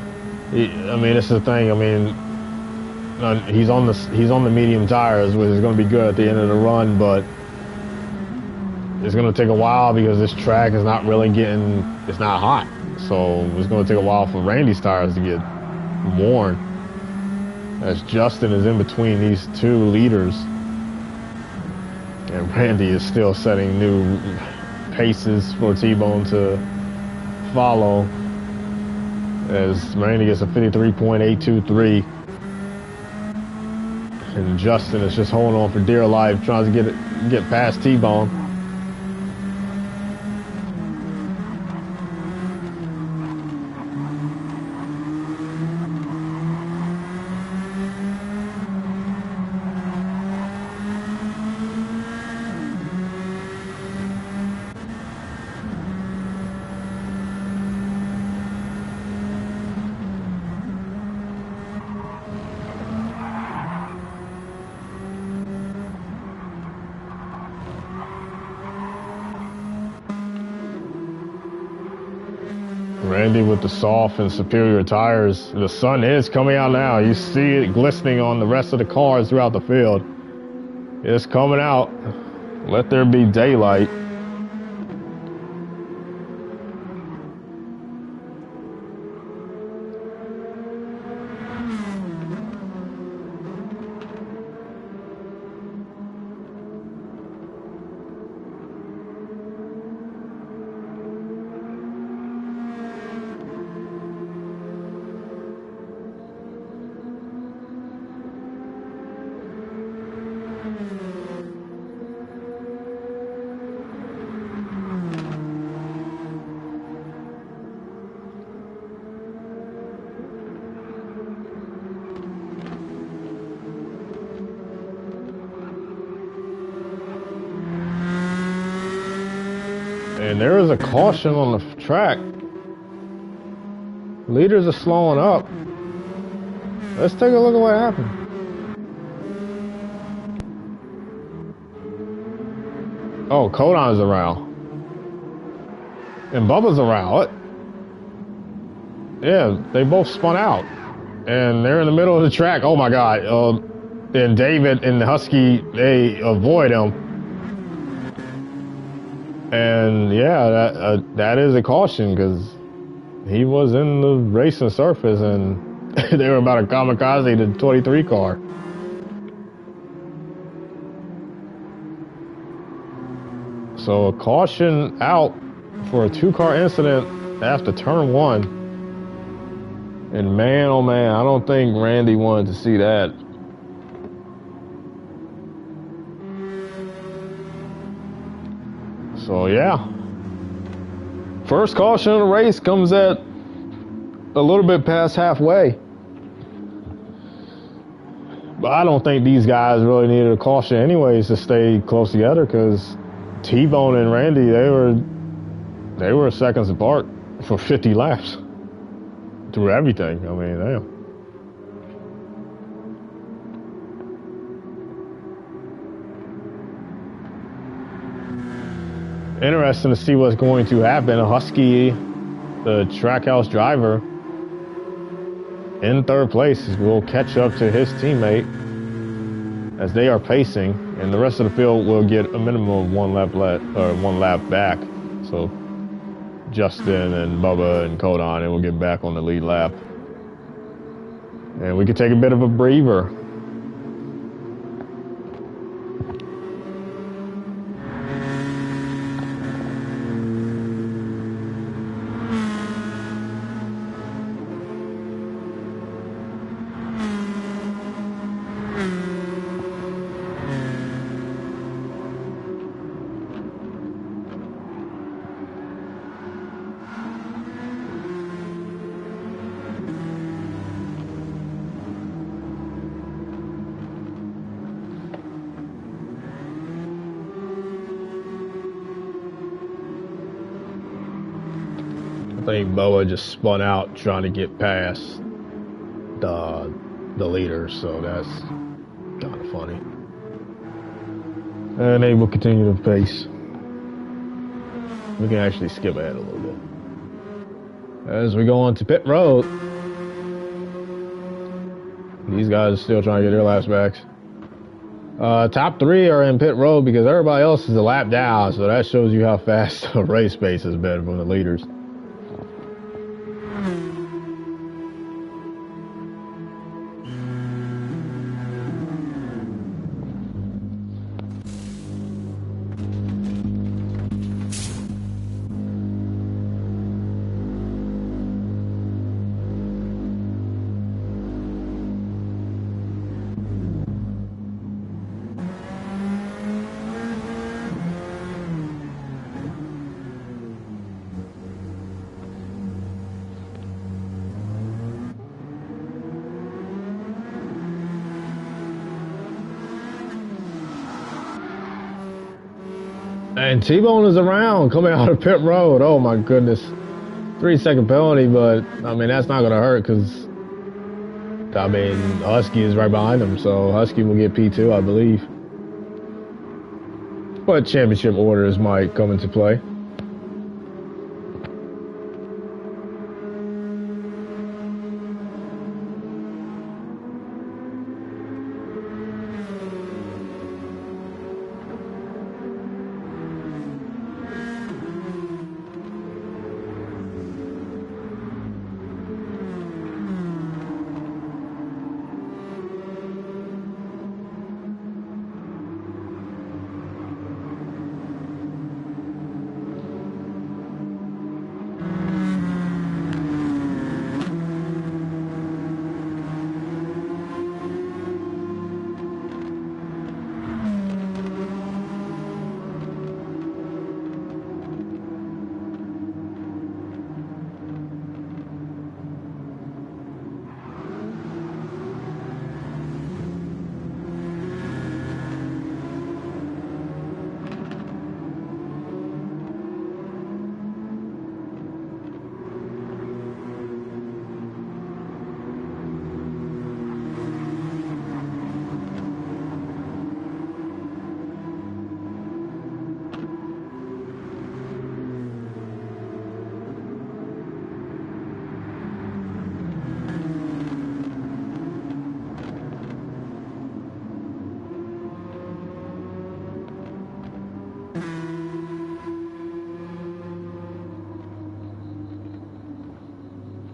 I mean, it's the thing. I mean, he's on the medium tires, which is going to be good at the end of the run, but it's going to take a while because this track is not really it's not hot. So it's going to take a while for Randy's tires to get worn. As Justin is in between these two leaders, and Randy is still setting new paces for T-Bone to follow. As Randy gets a 53.823, and Justin is just holding on for dear life, trying to get past T-Bone. Randy with the soft and superior tires. The sun is coming out now. You see it glistening on the rest of the cars throughout the field. It's coming out. Let there be daylight. And there is a caution on the track. Leaders are slowing up. Let's take a look at what happened. Oh, Kodon's around. And Bubba's around. What? Yeah, they both spun out. And they're in the middle of the track. Oh my God. And David and the Husky, they avoid him. And yeah, that is a caution because he was in the racing surface and they were about to kamikaze the 23 car. So a caution out for a two-car incident after turn one. And man, oh man, I don't think Randy wanted to see that. So yeah, first caution of the race comes at a little bit past halfway. But I don't think these guys really needed a caution anyways to stay close together because T-Bone and Randy, they were seconds apart for 50 laps through everything. I mean, damn. Interesting to see what's going to happen. Husky, the Trackhouse driver, in third place, will catch up to his teammate as they are pacing, and the rest of the field will get a minimum of one lap back. So Justin and Bubba and Kodon, and will get back on the lead lap, and we could take a bit of a breather. I think Boa just spun out trying to get past the leaders, so that's kind of funny. And they will continue to pace. We can actually skip ahead a little bit as we go on to pit road. These guys are still trying to get their laps back. Top three are in pit road because everybody else is a lap down, so that shows you how fast the race pace has been from the leaders. And T-Bone is around coming out of pit road. Oh my goodness. 3-second penalty, but I mean, that's not going to hurt because, I mean, Husky is right behind him. So Husky will get P2, I believe. But championship orders might come into play.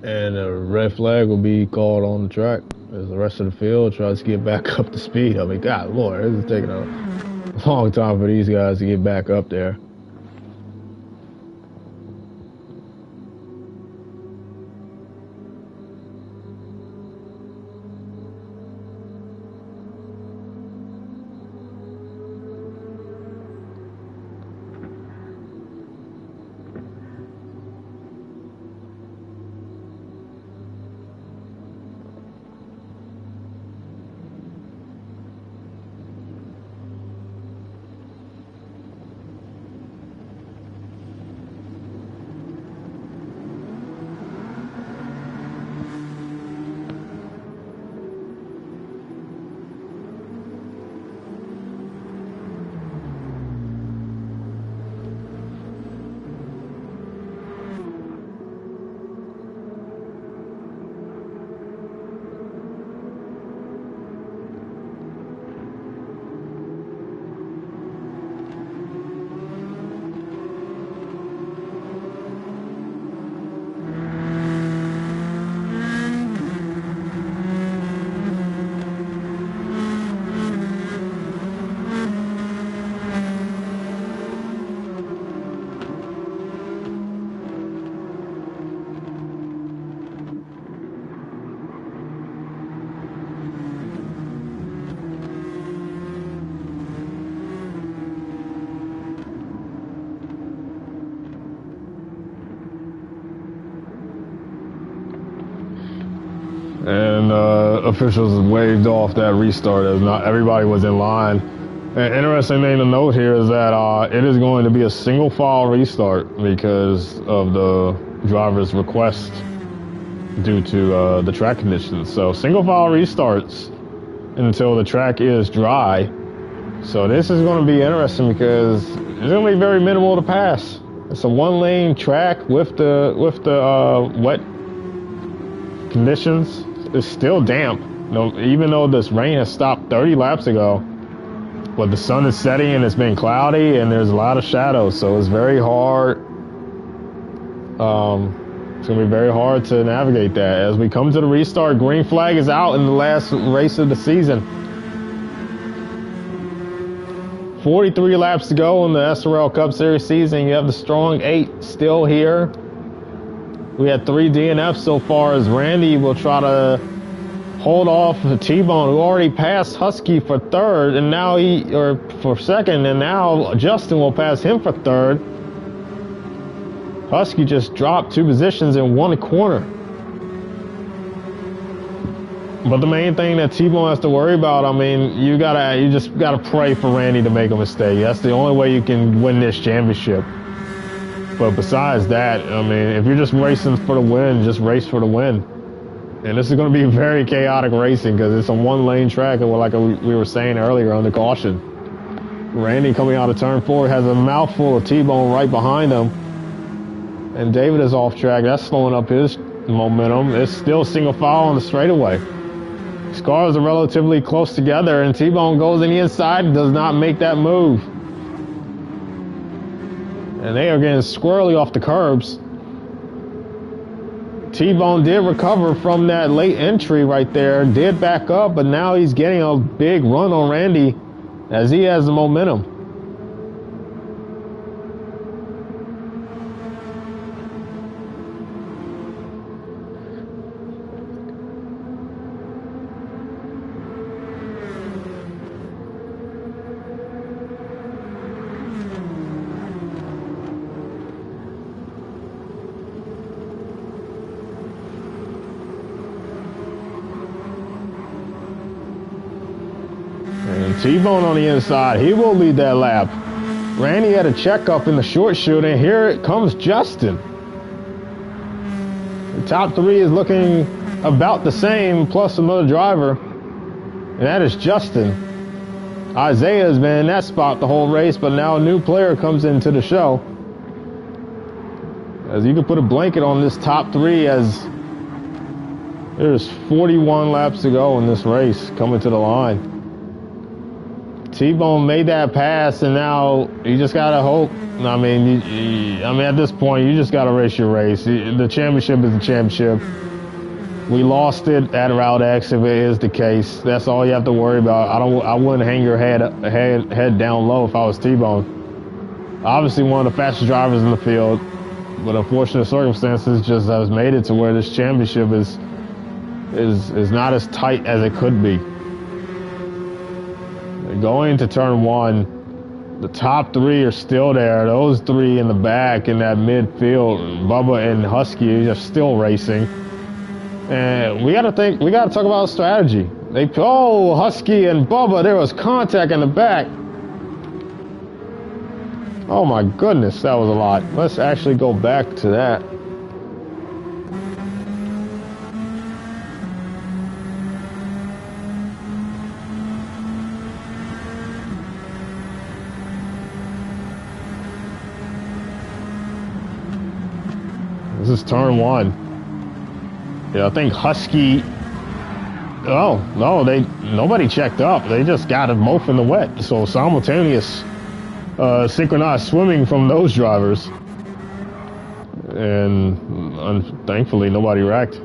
And a red flag will be called on the track as the rest of the field tries to get back up to speed. I mean, God, Lord, this is taking a long time for these guys to get back up there. And officials waved off that restart as not everybody was in line. An interesting thing to note here is that it is going to be a single file restart because of the driver's request due to the track conditions. So single file restarts until the track is dry. So this is going to be interesting because it's going to be very minimal to pass. It's a one-lane track with the wet conditions. It's still damp. Even though this rain has stopped 30 laps ago, but the sun is setting and it's been cloudy and there's a lot of shadows, so it's very hard. It's gonna be very hard to navigate that. As we come to the restart, green flag is out in the last race of the season. 43 laps to go in the SRL Cup Series season. You have the strong 8 still here. We had 3 DNFs so far as Randy will try to hold off T-Bone, who already passed Husky for third, and now for second, and now Justin will pass him for third. Husky just dropped 2 positions and won a corner. But the main thing that T-Bone has to worry about, I mean, you just gotta pray for Randy to make a mistake. That's the only way you can win this championship. But besides that, I mean, if you're just racing for the win, just race for the win. And this is going to be very chaotic racing because it's a one-lane track, and like we were saying earlier, under caution. Randy coming out of turn 4 has a mouthful of T-Bone right behind him. And David is off track. That's slowing up his momentum. It's still single file on the straightaway. These cars are relatively close together, and T-Bone goes in the inside and does not make that move. And they are getting squirrely off the curbs. T-Bone did recover from that late entry right there, did back up, but now he's getting a big run on Randy as he has the momentum. And T-Bone on the inside, he will lead that lap. Randy had a checkup in the short shoot, and here it comes Justin. The top 3 is looking about the same, plus another driver, and that is Justin. Isaiah has been in that spot the whole race, but now a new player comes into the show. As you can put a blanket on this top 3, as there's 41 laps to go in this race coming to the line. T-Bone made that pass, and now you just gotta hope. I mean, at this point, you just gotta race your race. The championship is the championship. We lost it at Route X if it is the case. That's all you have to worry about. I wouldn't hang your head down low if I was T-Bone. Obviously, one of the fastest drivers in the field, but unfortunate circumstances just has made it to where this championship is not as tight as it could be. Going into turn one, the top three are still there. Those three in the back in that midfield, Bubba and Husky, are still racing. And we gotta talk about strategy. Husky and Bubba, there was contact in the back. Oh my goodness, that was a lot. Let's actually go back to that. This is turn one. Yeah, I think Husky. Oh no, nobody checked up. They just got them both in the wet. So simultaneous, synchronized swimming from those drivers, and thankfully nobody wrecked.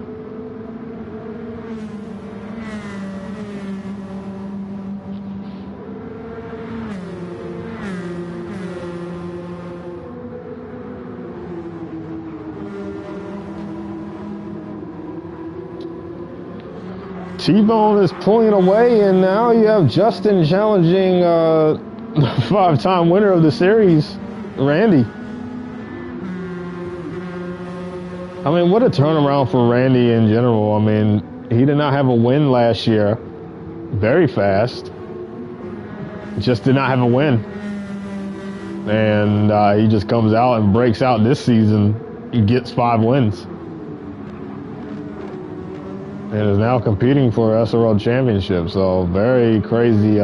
T-Bone is pulling away, and now you have Justin challenging five-time winner of the series, Randy. I mean, what a turnaround for Randy in general. I mean, he did not have a win last year. Very fast. Just did not have a win. And he just comes out and breaks out this season. He gets 5 wins. And is now competing for SRL Championship. So very crazy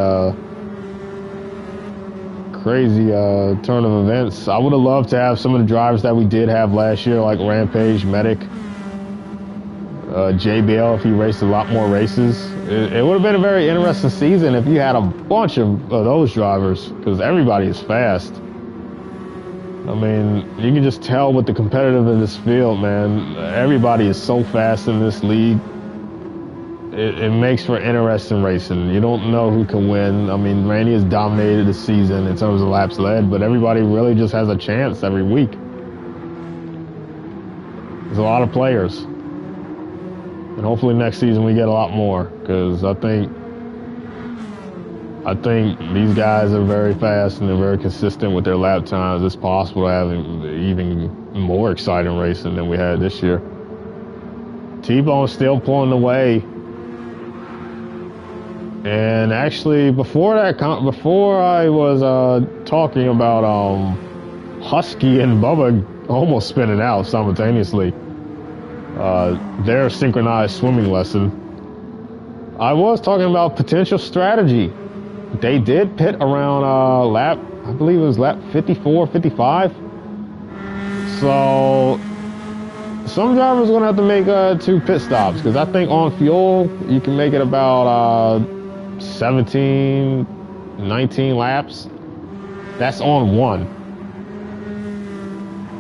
turn of events. I would have loved to have some of the drivers that we did have last year, like Rampage, Medic, JBL, if he raced a lot more races. It would have been a very interesting season if you had a bunch of those drivers, because everybody is fast. I mean, you can just tell with the competitiveness of this field, man. Everybody is so fast in this league. It makes for interesting racing. You don't know who can win. I mean, Randy has dominated the season in terms of laps led, but everybody really just has a chance every week. There's a lot of players. And hopefully next season we get a lot more, because I think these guys are very fast and they're very consistent with their lap times. It's possible to have even more exciting racing than we had this year. T-Bone still pulling away. And actually, before I was talking about Husky and Bubba almost spinning out simultaneously, their synchronized swimming lesson, I was talking about potential strategy. They did pit around lap, I believe it was lap 54, 55. So some drivers are going to have to make 2 pit stops, because I think on fuel, you can make it about 17, 19 laps. That's on one.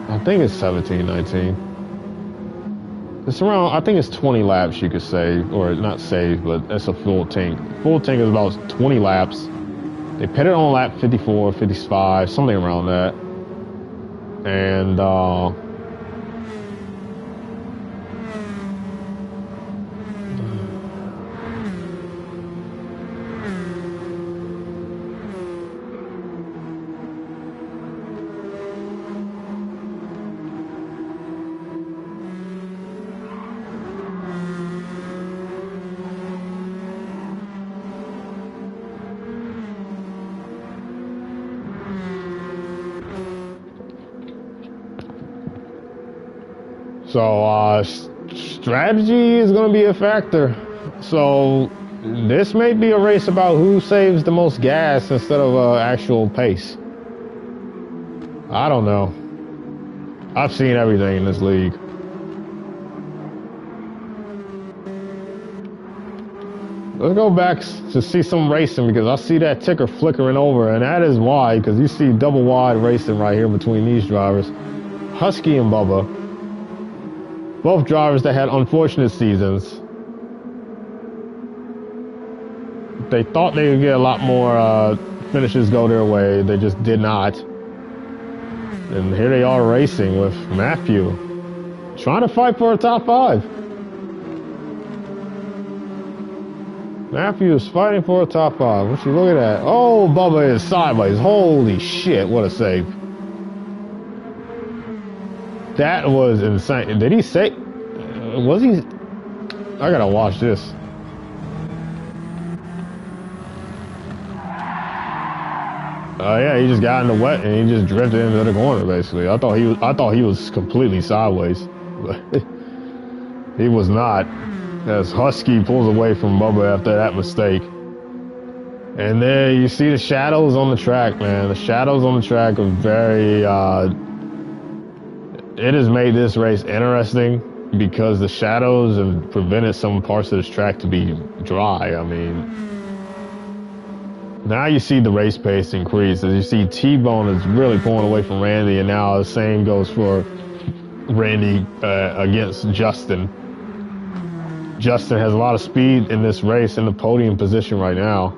I think it's 17, 19. It's around, I think it's 20 laps you could save, or not save, but it's a full tank. Full tank is about 20 laps. They pitted on lap 54, 55, something around that. And so strategy is going to be a factor. So this may be a race about who saves the most gas instead of actual pace. I don't know. I've seen everything in this league. Let's go back to see some racing because I see that ticker flickering over, and that is why, because you see double wide racing right here between these drivers. Husky and Bubba, both drivers that had unfortunate seasons. They thought they would get a lot more finishes go their way. They just did not. And here they are racing with Matthew, trying to fight for a top 5. Matthew is fighting for a top 5. What you look at that? Oh, Bubba is sideways. Holy shit, what a save. That was insane. Did he say... was he... I gotta watch this. Oh yeah, he just got in the wet and he just drifted into the corner basically. I thought he was completely sideways. But he was not. As Husky pulls away from Bubba after that mistake. And there you see the shadows on the track, man. The shadows on the track are very, it has made this race interesting because the shadows have prevented some parts of this track to be dry. I mean, now you see the race pace increase. As you see, T-Bone is really pulling away from Randy, and now the same goes for Randy against Justin. Justin has a lot of speed in this race in the podium position right now.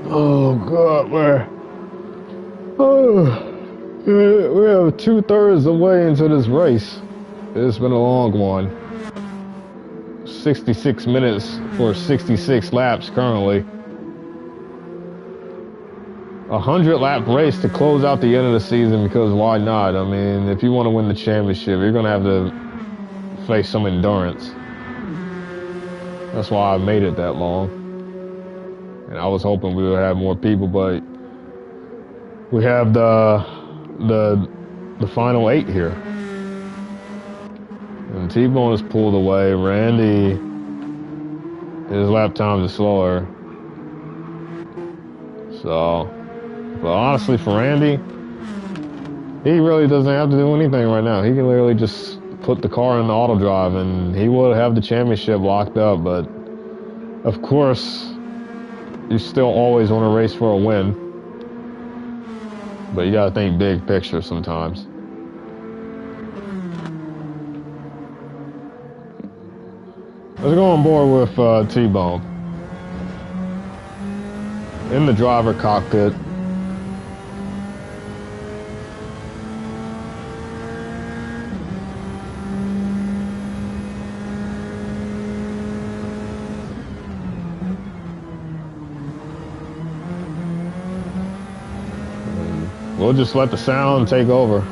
Oh God, we're we have 2/3 of the way into this race. It's been a long one. 66 minutes for 66 laps currently. 100-lap race to close out the end of the season because why not? I mean, if you want to win the championship, you're gonna have to face some endurance. That's why I made it that long. And I was hoping we would have more people, but we have the final 8 here. And T-Bone is pulled away. Randy, his lap times are slower. So, but honestly, for Randy, he really doesn't have to do anything right now. He can literally just put the car in the auto drive, and he will have the championship locked up. But of course, you still always want to race for a win, but you got to think big picture sometimes. Let's go on board with T-Bone in the driver cockpit. We'll just let the sound take over.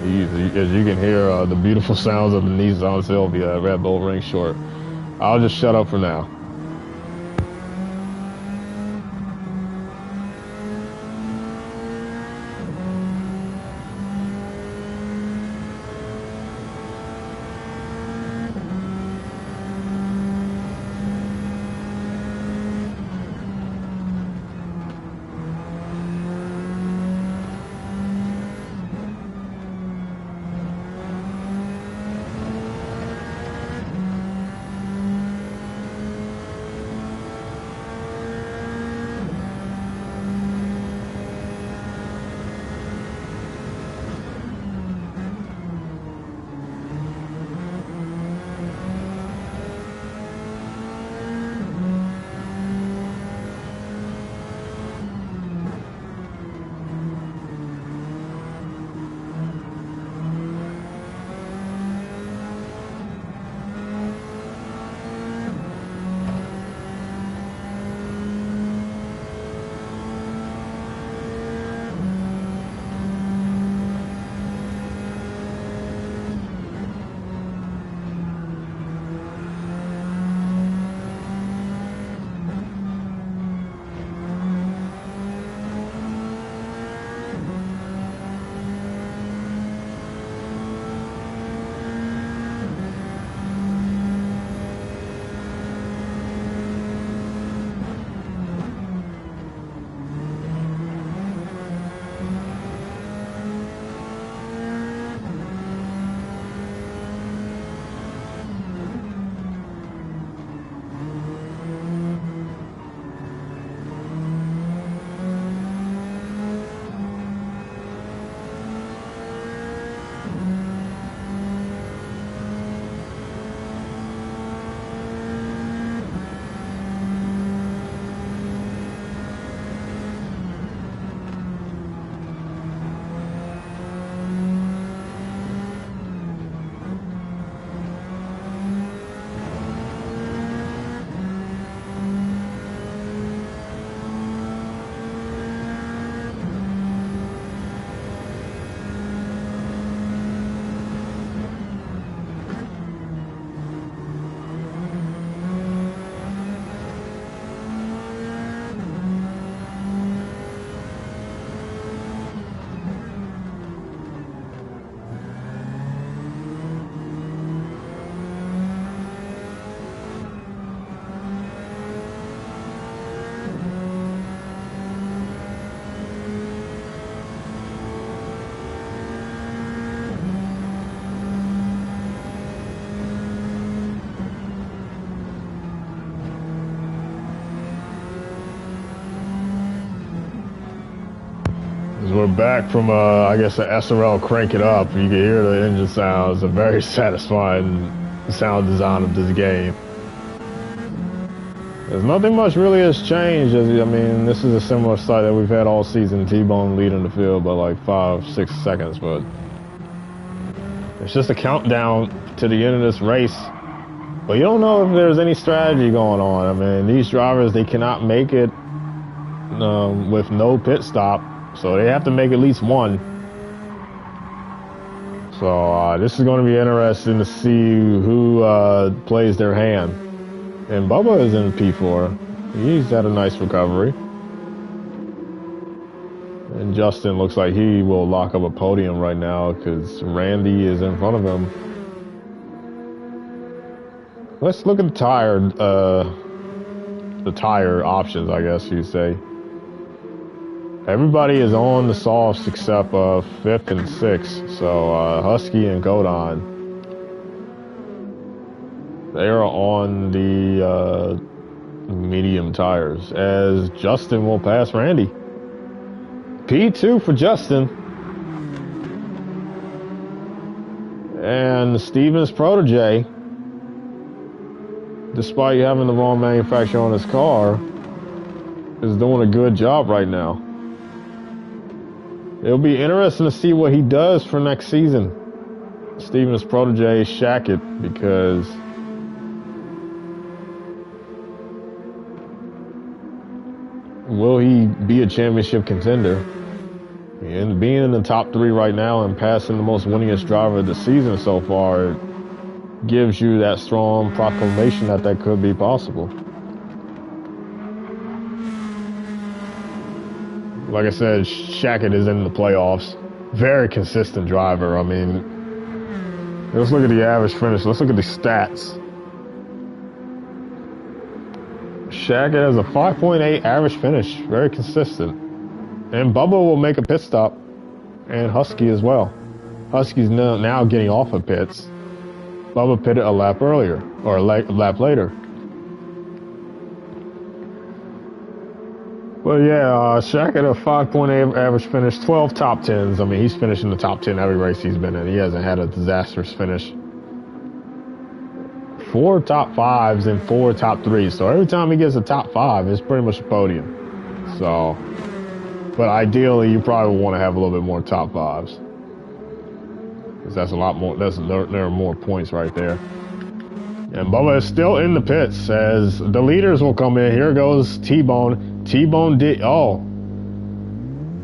As you can hear the beautiful sounds of the Nissan Silvia Red Bull Ring Short. I'll just shut up for now. We're back from, I guess, the SRL Crank It Up. You can hear the engine sounds. A very satisfying sound design of this game. There's nothing much really has changed. I mean, this is a similar sight that we've had all season. T-Bone leading the field by like 5-6 seconds, but it's just a countdown to the end of this race. But you don't know if there's any strategy going on. I mean, these drivers, they cannot make it with no pit stop, so they have to make at least one. So this is going to be interesting to see who plays their hand. And Bubba is in P4. He's had a nice recovery. And Justin looks like he will lock up a podium right now because Randy is in front of him. Let's look at the tire options, I guess you'd say. Everybody is on the softs except 5th and 6th. So Husky and Godon, they are on the medium tires, as Justin will pass Randy. P2 for Justin. And Steven's protege, despite having the wrong manufacturer on his car, is doing a good job right now. It'll be interesting to see what he does for next season. Steven's protege, Shackett, because will he be a championship contender? And being in the top 3 right now and passing the most winningest driver of the season so far gives you that strong proclamation that that could be possible. Like I said, Shackett is in the playoffs. Very consistent driver. I mean, let's look at the average finish. Let's look at the stats. Shackett has a 5.8 average finish. Very consistent. And Bubba will make a pit stop. And Husky as well. Husky's now getting off of pits. Bubba pitted a lap earlier. Or a lap later. Well, yeah, Shackett a 5.8 average finish, 12 top 10s. I mean, he's finishing the top 10 every race he's been in. He hasn't had a disastrous finish. 4 top 5s and 4 top 3s. So every time he gets a top 5, it's pretty much a podium. So, but ideally, you probably want to have a little bit more top 5s. Because that's a lot more, there are more points right there. And Bubba is still in the pits as the leaders will come in. Here goes T-Bone. T-Bone did, oh.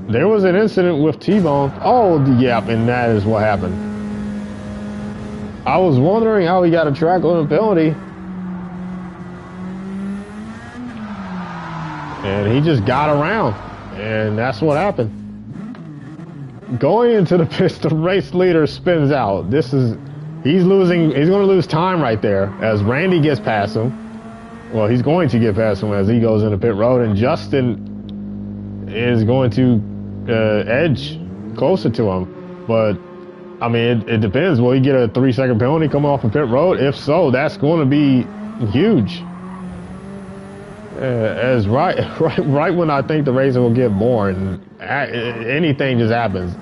There was an incident with T-Bone. Oh, yep, and that is what happened. I was wondering how he got a track limit penalty. And he just got around. And that's what happened. Going into the pits, the race leader spins out. He's going to lose time right there as Randy gets past him. Well, he's going to get past him as he goes into pit road, and Justin is going to edge closer to him. But, I mean, it depends. Will he get a 3-second penalty coming off of pit road? If so, that's going to be huge. As right when I think the race will get boring, anything just happens.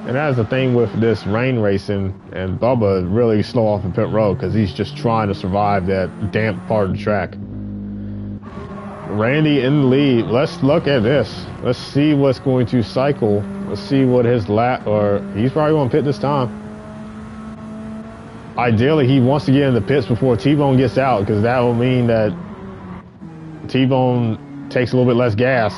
And that's the thing with this rain racing, and Bubba really slow off the pit road because he's just trying to survive that damp part of the track. Randy in the lead. Let's look at this. Let's see what's going to cycle. Let's see what his lap, or he's probably going to pit this time. Ideally, he wants to get in the pits before T-Bone gets out because that will mean that T-Bone takes a little bit less gas.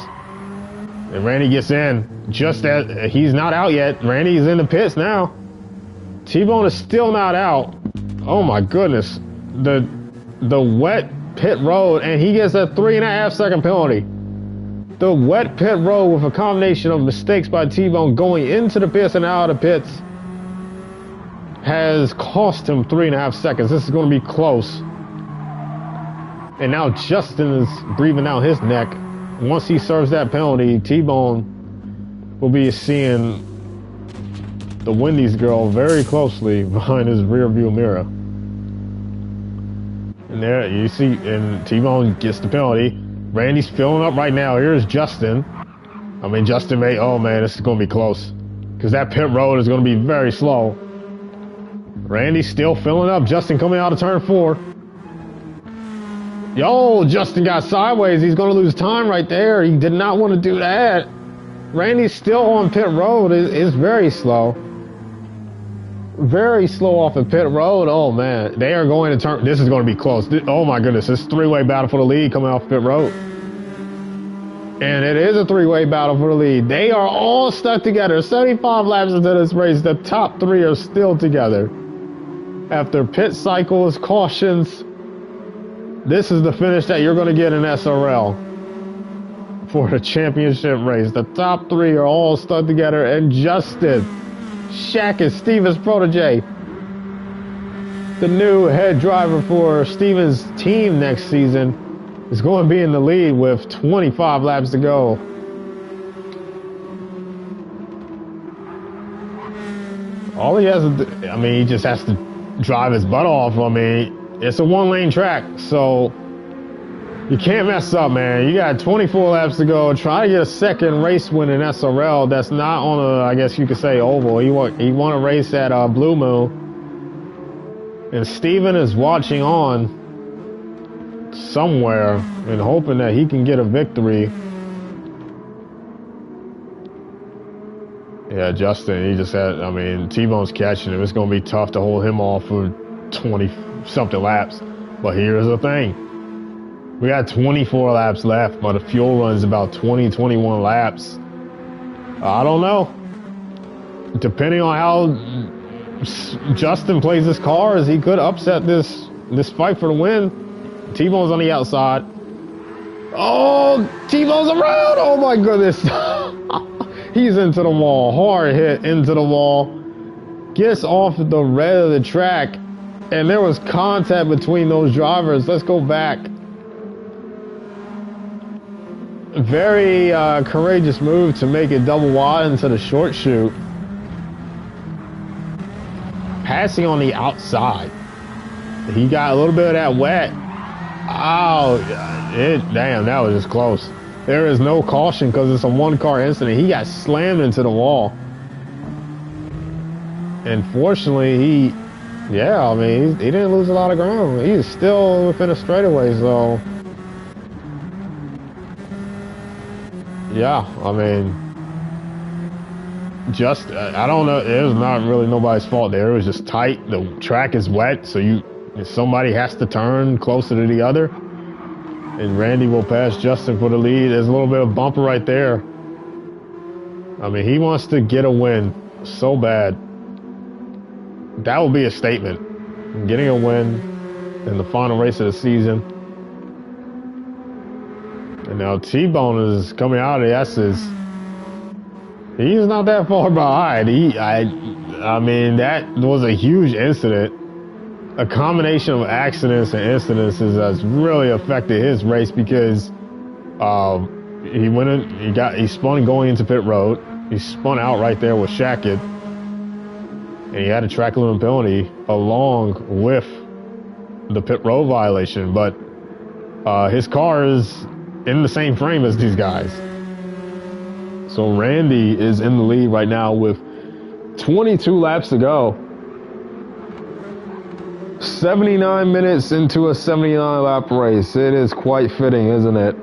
And Randy gets in just as he's not out yet. Randy's in the pits now. T-Bone is still not out. Oh my goodness. The wet pit road, and he gets a 3.5-second penalty. The wet pit road with a combination of mistakes by T-Bone going into the pits and out of the pits has cost him 3.5 seconds. This is going to be close. And now Justin is breathing out his neck. Once he serves that penalty, T-Bone will be seeing the Wendy's girl very closely behind his rear view mirror. And there you see, and T-Bone gets the penalty. Randy's filling up right now. Here's Justin. I mean, Justin may, oh man, this is going to be close. Because that pit road is going to be very slow. Randy still filling up. Justin coming out of turn 4. Yo, Justin got sideways. He's going to lose time right there. He did not want to do that. Randy's still on pit road. It's very slow. Very slow off of pit road. Oh man, they are going to turn. This is going to be close. Oh my goodness, this three-way battle for the lead coming off pit road. And it is a three-way battle for the lead. They are all stuck together. 75 laps into this race, the top 3 are still together. After pit cycles, cautions, this is the finish that you're going to get in SRL for the championship race. The top 3 are all stuck together, and Justin Shaq is Steven's protege. The new head driver for Steven's team next season is going to be in the lead with 25 laps to go. All he has to do, I mean, he just has to drive his butt off. I mean, it's a 1-lane track, so you can't mess up, man. You got 24 laps to go. Try to get a second race win in SRL. That's not on a, I guess you could say, oval. He won a race at Blue Moon. And Steven is watching on somewhere and hoping that he can get a victory. Yeah, Justin, he just had, I mean, T-Bone's catching him. It's going to be tough to hold him off for 20-something laps. But here's the thing. We got 24 laps left, but the fuel run's about 21 laps. I don't know. Depending on how Justin plays his cars, he could upset this fight for the win. T-Bone's on the outside. Oh, T-Bone's around. Oh my goodness. He's into the wall. Hard hit into the wall. Gets off the red of the track. And there was contact between those drivers. Let's go back. Very courageous move to make it double wide into the short chute. Passing on the outside. He got a little bit of that wet. Oh, damn, that was just close. There is no caution because it's a one-car incident. He got slammed into the wall. And fortunately, yeah, I mean, he didn't lose a lot of ground. He's still within a straightaway, so. Yeah, I mean, I don't know. It was not really nobody's fault there. It was just tight. The track is wet, so somebody has to turn closer to the other. And Randy will pass Justin for the lead. There's a little bit of bumper right there. I mean, he wants to get a win so bad. That will be a statement. Getting a win in the final race of the season. And now T-Bone is coming out of the S's. He's not that far behind. I mean, that was a huge incident. A combination of accidents and incidences has really affected his race because he spun going into pit road. He spun out right there with Shackett. And he had a track limit penalty along with the pit road violation. But his car is in the same frame as these guys. So Randy is in the lead right now with 22 laps to go. 79 minutes into a 79 lap race. It is quite fitting, isn't it?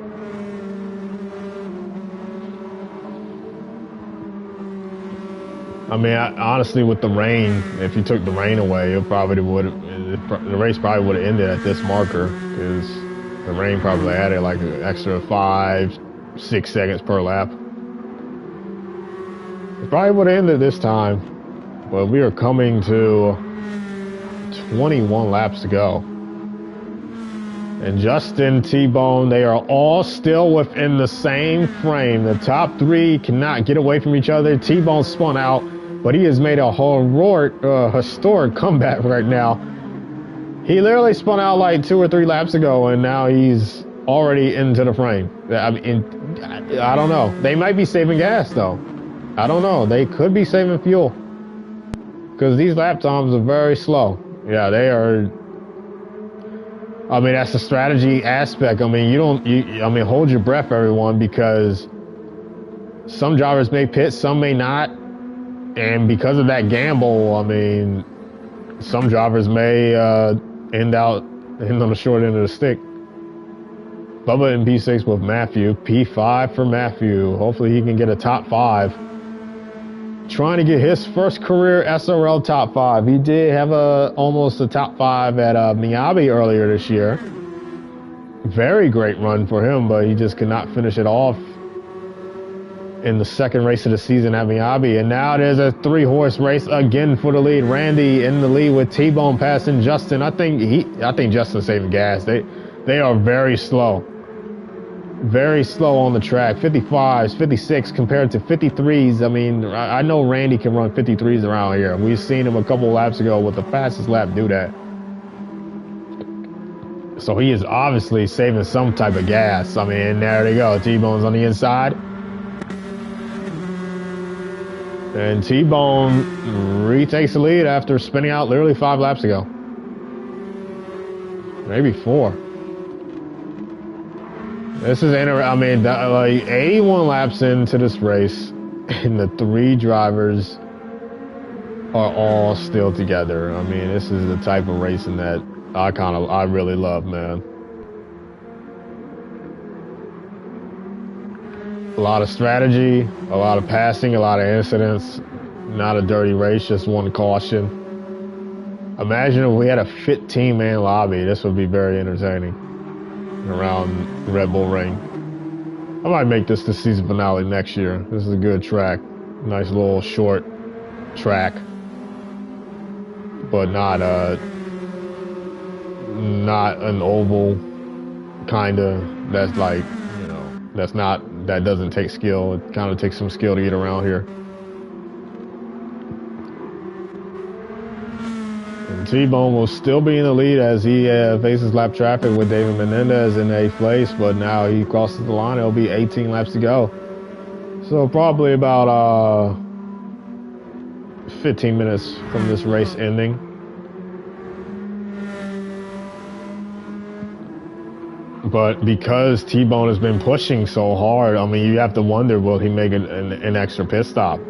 I mean, honestly, with the rain, if you took the rain away, the race probably would have ended at this marker because the rain probably added like an extra 5-6 seconds per lap. It probably would have ended this time, but we are coming to 21 laps to go. And Justin, T-Bone, they are all still within the same frame. The top 3 cannot get away from each other. T-Bone spun out, but he has made a historic comeback right now. He literally spun out like 2 or 3 laps ago, and now he's already into the frame. I mean, I don't know. They might be saving gas, though. I don't know. They could be saving fuel because these lap times are very slow. Yeah, they are. I mean, that's the strategy aspect. I mean, hold your breath, everyone, because some drivers may pit, some may not. And because of that gamble, I mean, some drivers may end on the short end of the stick. Bubba in P6 with Matthew. P5 for Matthew. Hopefully he can get a top 5. Trying to get his first career SRL top 5. He did have almost a top 5 at Miyabi earlier this year. Very great run for him, but he just could not finish it off in the second race of the season at Miyabi. And now there's a 3-horse race again for the lead. Randy in the lead with T-Bone passing Justin. I think Justin's saving gas. They are very slow. Very slow on the track. 55s, 56 compared to 53s. I mean, I know Randy can run 53s around here. We've seen him a couple laps ago with the fastest lap do that. So he is obviously saving some type of gas. I mean, there they go. T-Bone's on the inside. And T-Bone retakes the lead after spinning out literally 5 laps ago. Maybe 4. This is interesting. I mean, like 81 laps into this race, and the 3 drivers are all still together. I mean, this is the type of racing that I really love, man. A lot of strategy, a lot of passing, a lot of incidents. Not a dirty race, just one caution. Imagine if we had a 15-man lobby. This would be very entertaining around Red Bull Ring. I might make this the season finale next year. This is a good track. Nice little short track. But not an oval kinda that's like, you know, that doesn't take skill. It kind of takes some skill to get around here. And T-Bone will still be in the lead as he faces lap traffic with David Menendez in 8th place, but now he crosses the line. It'll be 18 laps to go. So probably about 15 minutes from this race ending. But because T-Bone has been pushing so hard, I mean, you have to wonder, will he make an extra pit stop?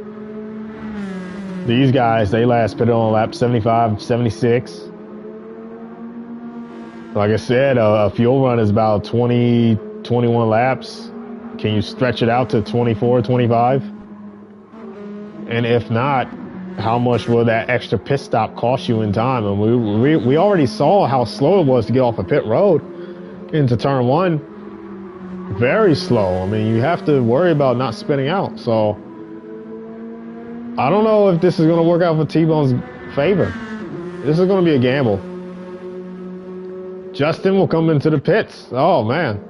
These guys, they last pitted on lap 75, 76. Like I said, a fuel run is about 20, 21 laps. Can you stretch it out to 24, 25? And if not, how much will that extra pit stop cost you in time? And we already saw how slow it was to get off a pit road into turn 1. Very slow. I mean, you have to worry about not spinning out. So I don't know if this is going to work out for T-Bone's favor. This is going to be a gamble. Justin will come into the pits. Oh man,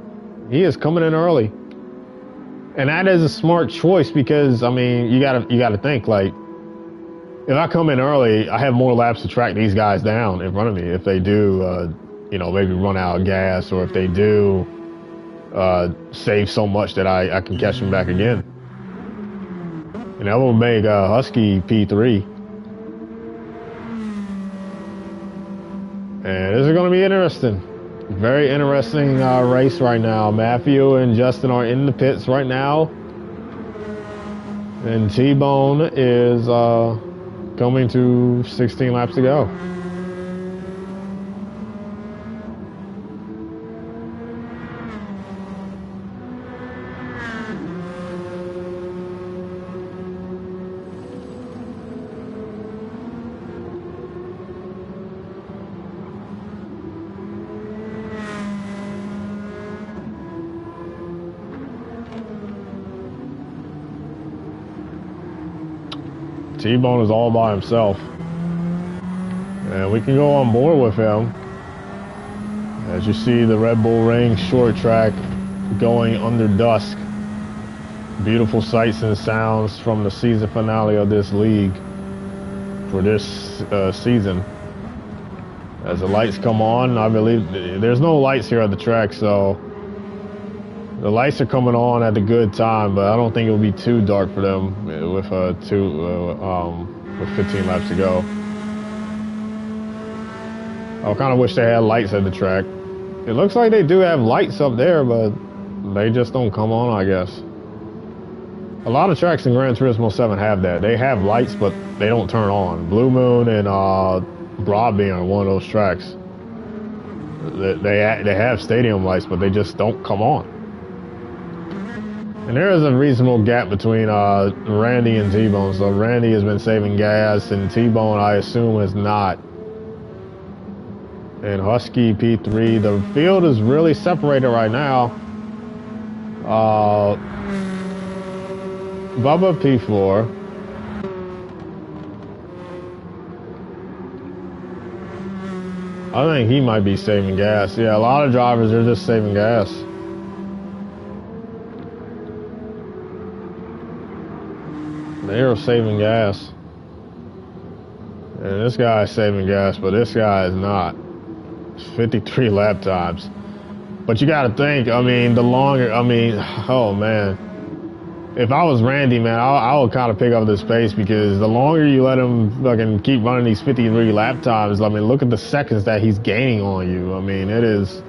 he is coming in early, and that is a smart choice because I mean, you gotta think, like, if I come in early, I have more laps to track these guys down in front of me if they do, you know, maybe run out of gas, or if they do save so much that I can catch them back again. And that will make Husky P3. And this is going to be interesting. Very interesting race right now. Matthew and Justin are in the pits right now. And T-Bone is coming to 16 laps to go. T-Bone is all by himself. And we can go on board with him. As you see the Red Bull Ring short track going under dusk. Beautiful sights and sounds from the season finale of this league for this season. As the lights come on, I believe there's no lights here at the track, so the lights are coming on at a good time, but I don't think it'll be too dark for them with 15 laps to go. I kind of wish they had lights at the track. It looks like they do have lights up there, but they just don't come on, I guess. A lot of tracks in Gran Turismo 7 have that. They have lights, but they don't turn on. Blue Moon and Broadband are one of those tracks. They have stadium lights, but they just don't come on. And there is a reasonable gap between Randy and T-Bone. So Randy has been saving gas, and T-Bone, I assume, has not. And Husky P3. The field is really separated right now. Bubba P4. I think he might be saving gas. Yeah, a lot of drivers are just saving gas. They are saving gas. And this guy is saving gas, but this guy is not. It's 53 lap times. But you got to think, I mean, the longer, I mean, oh man. If I was Randy, man, I would kind of pick up this pace, because the longer you let him fucking keep running these 53 lap times, I mean, look at the seconds that he's gaining on you. I mean, it's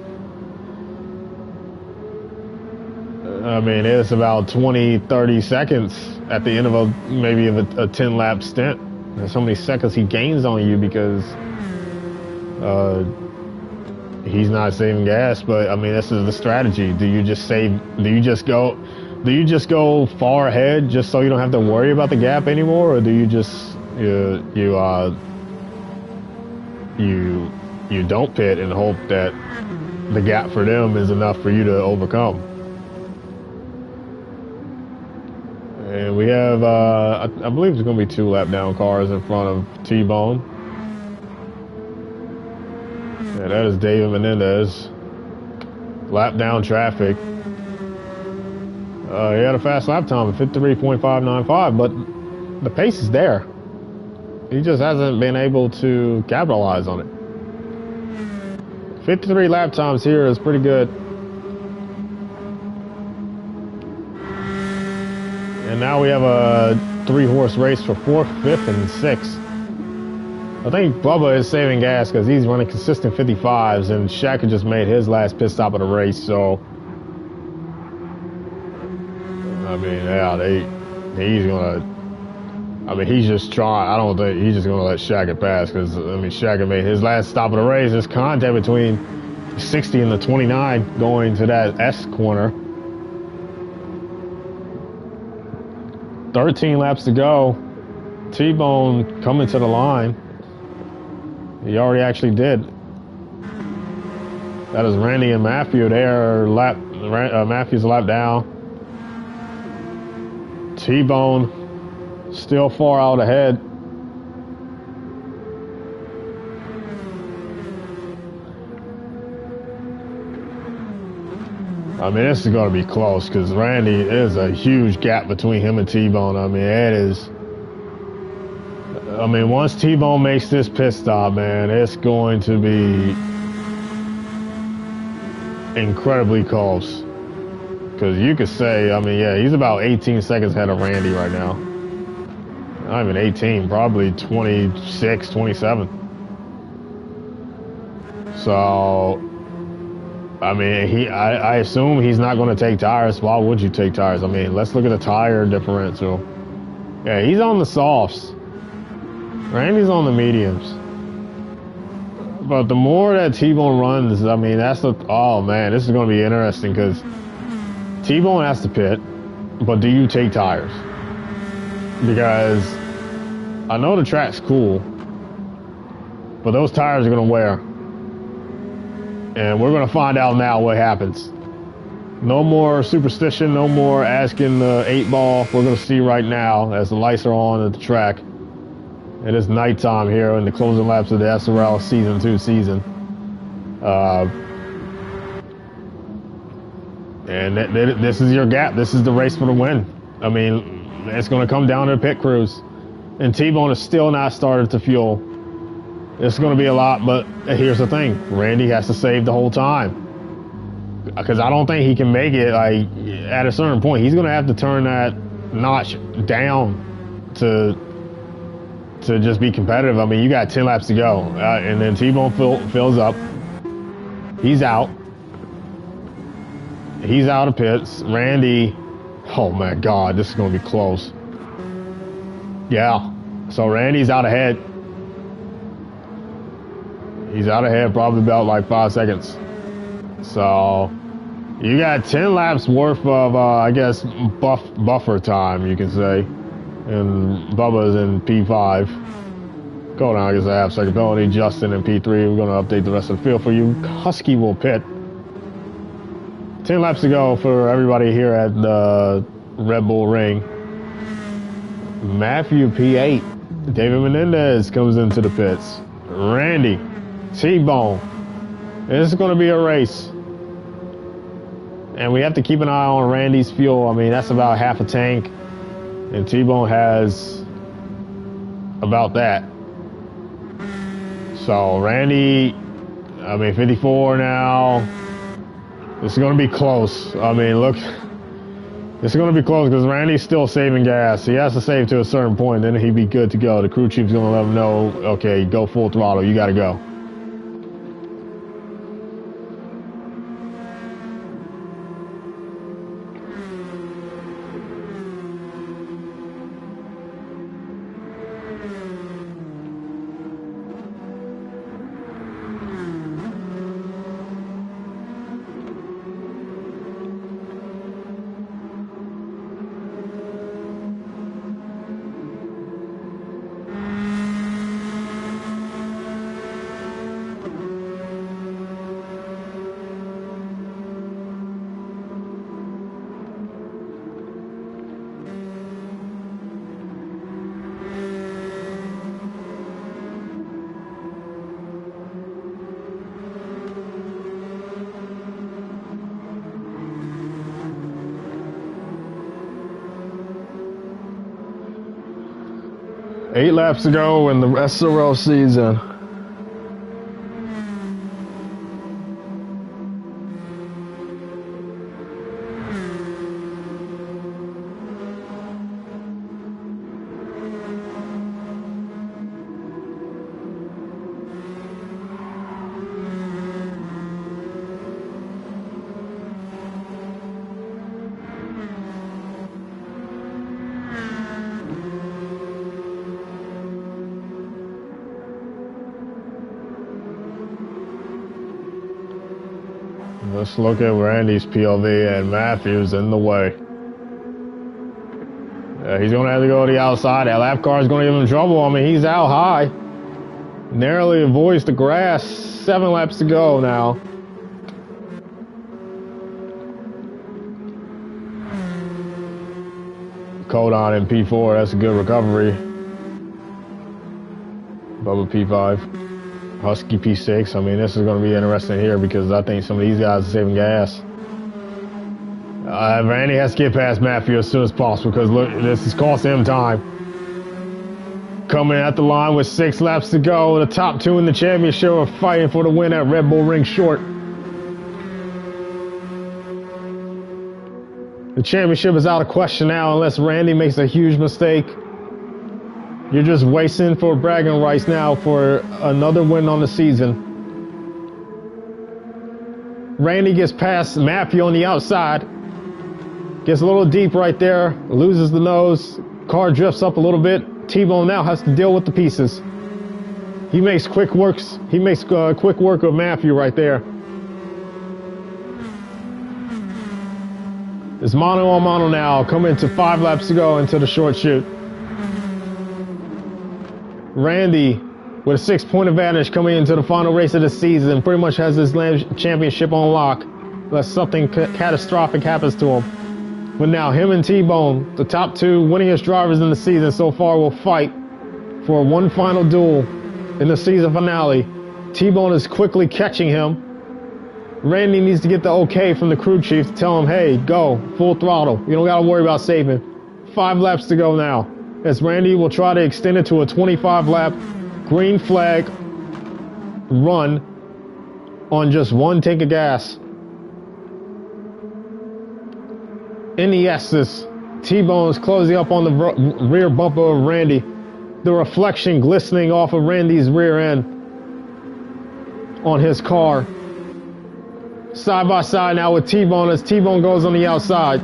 about 20, 30 seconds at the end of maybe a 10 lap stint. There's so many seconds he gains on you because he's not saving gas. But I mean, this is the strategy. Do you just go far ahead just so you don't have to worry about the gap anymore, or do you just you don't pit and hope that the gap for them is enough for you to overcome? And we have, I believe there's going to be 2 lap down cars in front of T-Bone. Yeah, that is David Menendez. Lap down traffic. He had a fast lap time of 53.595, but the pace is there. He just hasn't been able to capitalize on it. 53 lap times here is pretty good. And now we have a 3-horse race for 4th, 5th, and 6th. I think Bubba is saving gas because he's running consistent 55s, and Shaq just made his last pit stop of the race, so I mean, yeah, he's just trying. I don't think he's just going to let Shaq pass, because, I mean, Shaq made his last stop of the race. There's contact between 60 and the 29 going to that S corner. 13 laps to go. T-Bone coming to the line. He already actually did. That is Randy and Matthew. Matthew's a lap down. T-Bone still far out ahead. I mean, this is going to be close, because Randy is a huge gap between him and T-Bone. I mean, it is. I mean, once T-Bone makes this pit stop, man, it's going to be incredibly close. Because you could say, I mean, yeah, he's about 18 seconds ahead of Randy right now. Not even 18, probably 26, 27. So, I mean, I assume he's not going to take tires. Why would you take tires? I mean, let's look at the tire differential. Yeah, he's on the softs. Randy's on the mediums. But the more that T-Bone runs, I mean, oh man, this is going to be interesting, because T-Bone has to pit, but do you take tires? Because I know the track's cool, but those tires are going to wear. And we're going to find out now what happens. No more superstition, no more asking the 8-ball. We're going to see right now as the lights are on at the track. It is nighttime here in the closing laps of the SRL Season 2 season. And this is your gap. This is the race for the win. I mean, it's going to come down to the pit crews. And T-Bone has still not started to fuel. It's going to be a lot, but here's the thing. Randy has to save the whole time. Because I don't think he can make it, like, at a certain point. He's going to have to turn that notch down to just be competitive. I mean, you got 10 laps to go. And then T-Bone fills up. He's out. He's out of pits. Randy Oh my God, this is gonna be close. Yeah, so Randy's out ahead. He's out ahead probably about like 5 seconds. So you got 10 laps worth of, I guess, buffer time, you can say. And Bubba's in P5. Go down, I guess, a half-second penalty. Justin in P3. We're going to update the rest of the field for you. Husky will pit. 10 laps to go for everybody here at the Red Bull Ring. Matthew P8. David Menendez comes into the pits. Randy, T-Bone. This is going to be a race. And we have to keep an eye on Randy's fuel. I mean, that's about half a tank. And T-Bone has about that. So Randy, I mean, 54 now. This is going to be close. I mean, look, this is going to be close because Randy's still saving gas. He has to save to a certain point, then he'd be good to go. The crew chief's going to let him know, okay, go full throttle. You got to go. Eight laps to go in the SRL season. Let's look at Randy's POV, and Matthews in the way. He's going to have to go to the outside. That lap car is going to give him trouble. I mean, he's out high. Narrowly avoids the grass. 7 laps to go now. Codon in P4. That's a good recovery. Bubba P5. Husky P6. I mean, this is going to be interesting here because I think some of these guys are saving gas. Randy has to get past Matthew as soon as possible because look, this is costing him time. Coming at the line with 6 laps to go. The top 2 in the championship are fighting for the win at Red Bull Ring Short. The championship is out of question now unless Randy makes a huge mistake. You're just wasting for bragging rights now for another win on the season. Randy gets past Matthew on the outside. Gets a little deep right there. Loses the nose. Car drifts up a little bit. T-Bone now has to deal with the pieces. He makes quick works. He makes quick work of Matthew right there. It's mano a mano now. Coming to 5 laps to go into the short chute. Randy, with a 6-point advantage coming into the final race of the season, pretty much has his championship on lock unless something catastrophic happens to him. But now him and T-Bone, the top 2 winningest drivers in the season so far, will fight for one final duel in the season finale. T-Bone is quickly catching him. Randy needs to get the okay from the crew chief to tell him, hey, go, full throttle. You don't got to worry about saving. 5 laps to go now. As Randy will try to extend it to a 25-lap green flag run on just 1 tank of gas. In the S's, T-Bone is closing up on the rear bumper of Randy. The reflection glistening off of Randy's rear end on his car. Side by side now with T-Bone as T-Bone goes on the outside.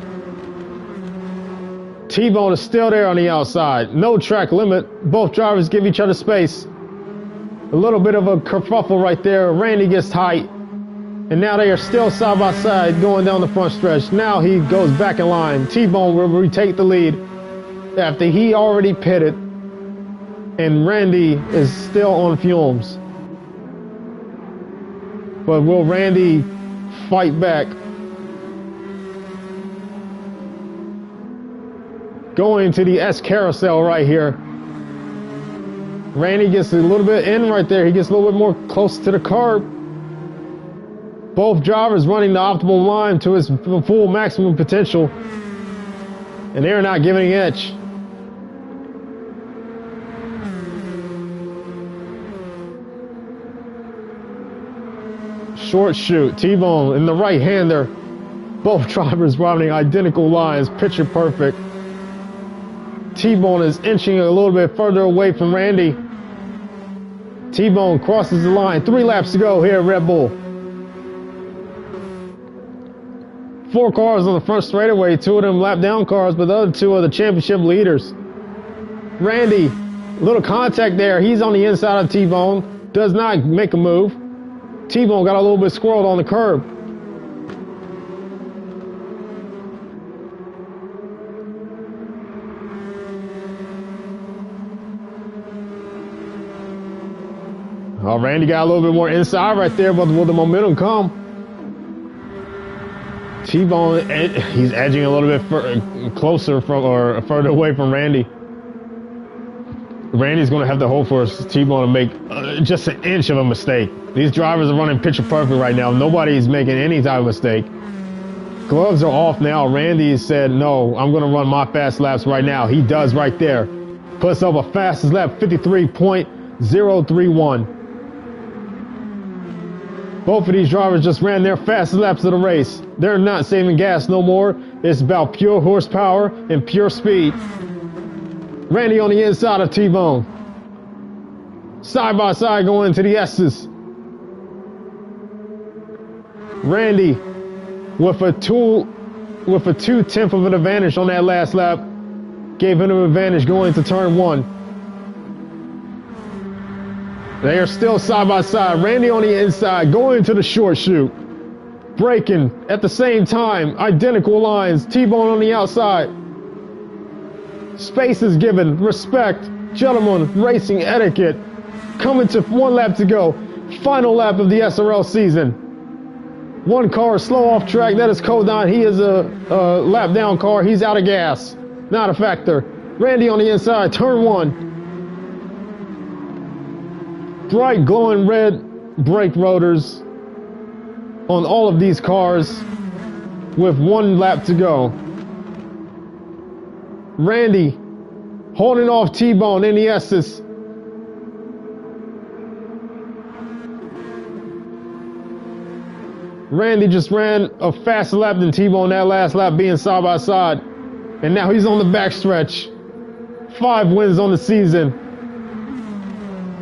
T-Bone is still there on the outside. No track limit. Both drivers give each other space. A little bit of a kerfuffle right there. Randy gets tight. And now they are still side by side going down the front stretch. Now he goes back in line. T-Bone will retake the lead after he already pitted. And Randy is still on fumes. But will Randy fight back? Going to the S carousel right here. Randy gets a little bit in right there. He gets a little bit more close to the curb. Both drivers running the optimal line to his full maximum potential. And they're not giving an inch. Short shoot. T-Bone in the right-hander. Both drivers running identical lines. Picture perfect. T-Bone is inching a little bit further away from Randy. T-Bone crosses the line. 3 laps to go here at Red Bull. 4 cars on the front straightaway. 2 of them lap down cars, but the other 2 are the championship leaders. Randy, little contact there. He's on the inside of T-Bone. Does not make a move. T-Bone got a little bit squirreled on the curb. Oh, Randy got a little bit more inside right there, but will the momentum come? T-Bone, he's edging a little bit closer from or further away from Randy. Randy's going to have to hold for T-Bone to make just an inch of a mistake. These drivers are running picture perfect right now. Nobody's making any type of mistake. Gloves are off now. Randy said, no, I'm going to run my fast laps right now. He does right there. Puts up a fastest lap, 53.031. Both of these drivers just ran their fastest laps of the race. They're not saving gas no more. It's about pure horsepower and pure speed. Randy on the inside of T-Bone. Side by side going to the S's. Randy with a 2/10 of an advantage on that last lap. Gave him an advantage going to turn 1. They are still side by side. Randy on the inside, going to the short chute. Braking at the same time. Identical lines. T-Bone on the outside. Space is given. Respect. Gentlemen, racing etiquette. Coming to 1 lap to go. Final lap of the SRL season. 1 car slow off track. That is Kodon. He is a lap down car. He's out of gas. Not a factor. Randy on the inside. Turn 1. Bright glowing red brake rotors on all of these cars with 1 lap to go. Randy holding off T-Bone in the S's. Randy just ran a faster lap than T-Bone that last lap, being side by side. And now he's on the backstretch. 5 wins on the season.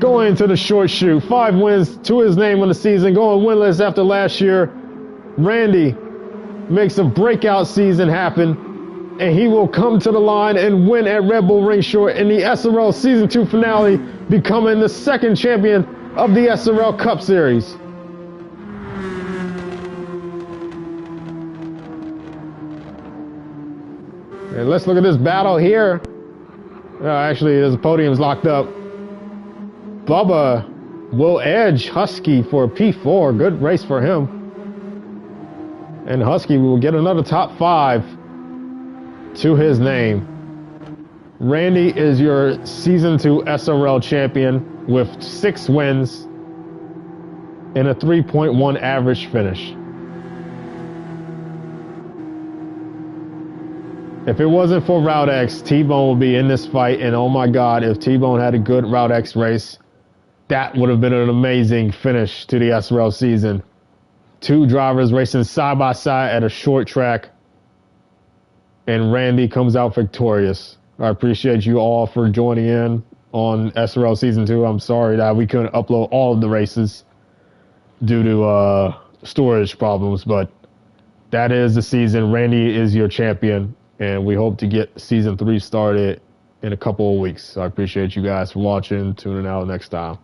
Going to the short chute. 5 wins to his name on the season. Going winless after last year. Randy makes a breakout season happen. And he will come to the line and win at Red Bull Ring Short in the SRL Season 2 finale, becoming the 2nd champion of the SRL Cup Series. And let's look at this battle here. Actually, the podium's locked up. Bubba will edge Husky for P4. Good race for him. And Husky will get another top 5 to his name. Randy is your Season 2 SRL champion with 6 wins and a 3.1 average finish. If it wasn't for Route X, T-Bone would be in this fight, and oh my God, if T-Bone had a good Route X race, that would have been an amazing finish to the SRL season. 2 drivers racing side by side at a short track, and Randy comes out victorious. I appreciate you all for joining in on SRL Season 2. I'm sorry that we couldn't upload all of the races due to storage problems, but that is the season. Randy is your champion. and we hope to get season 3 started in a couple of weeks. So I appreciate you guys for watching. Tuning out next time.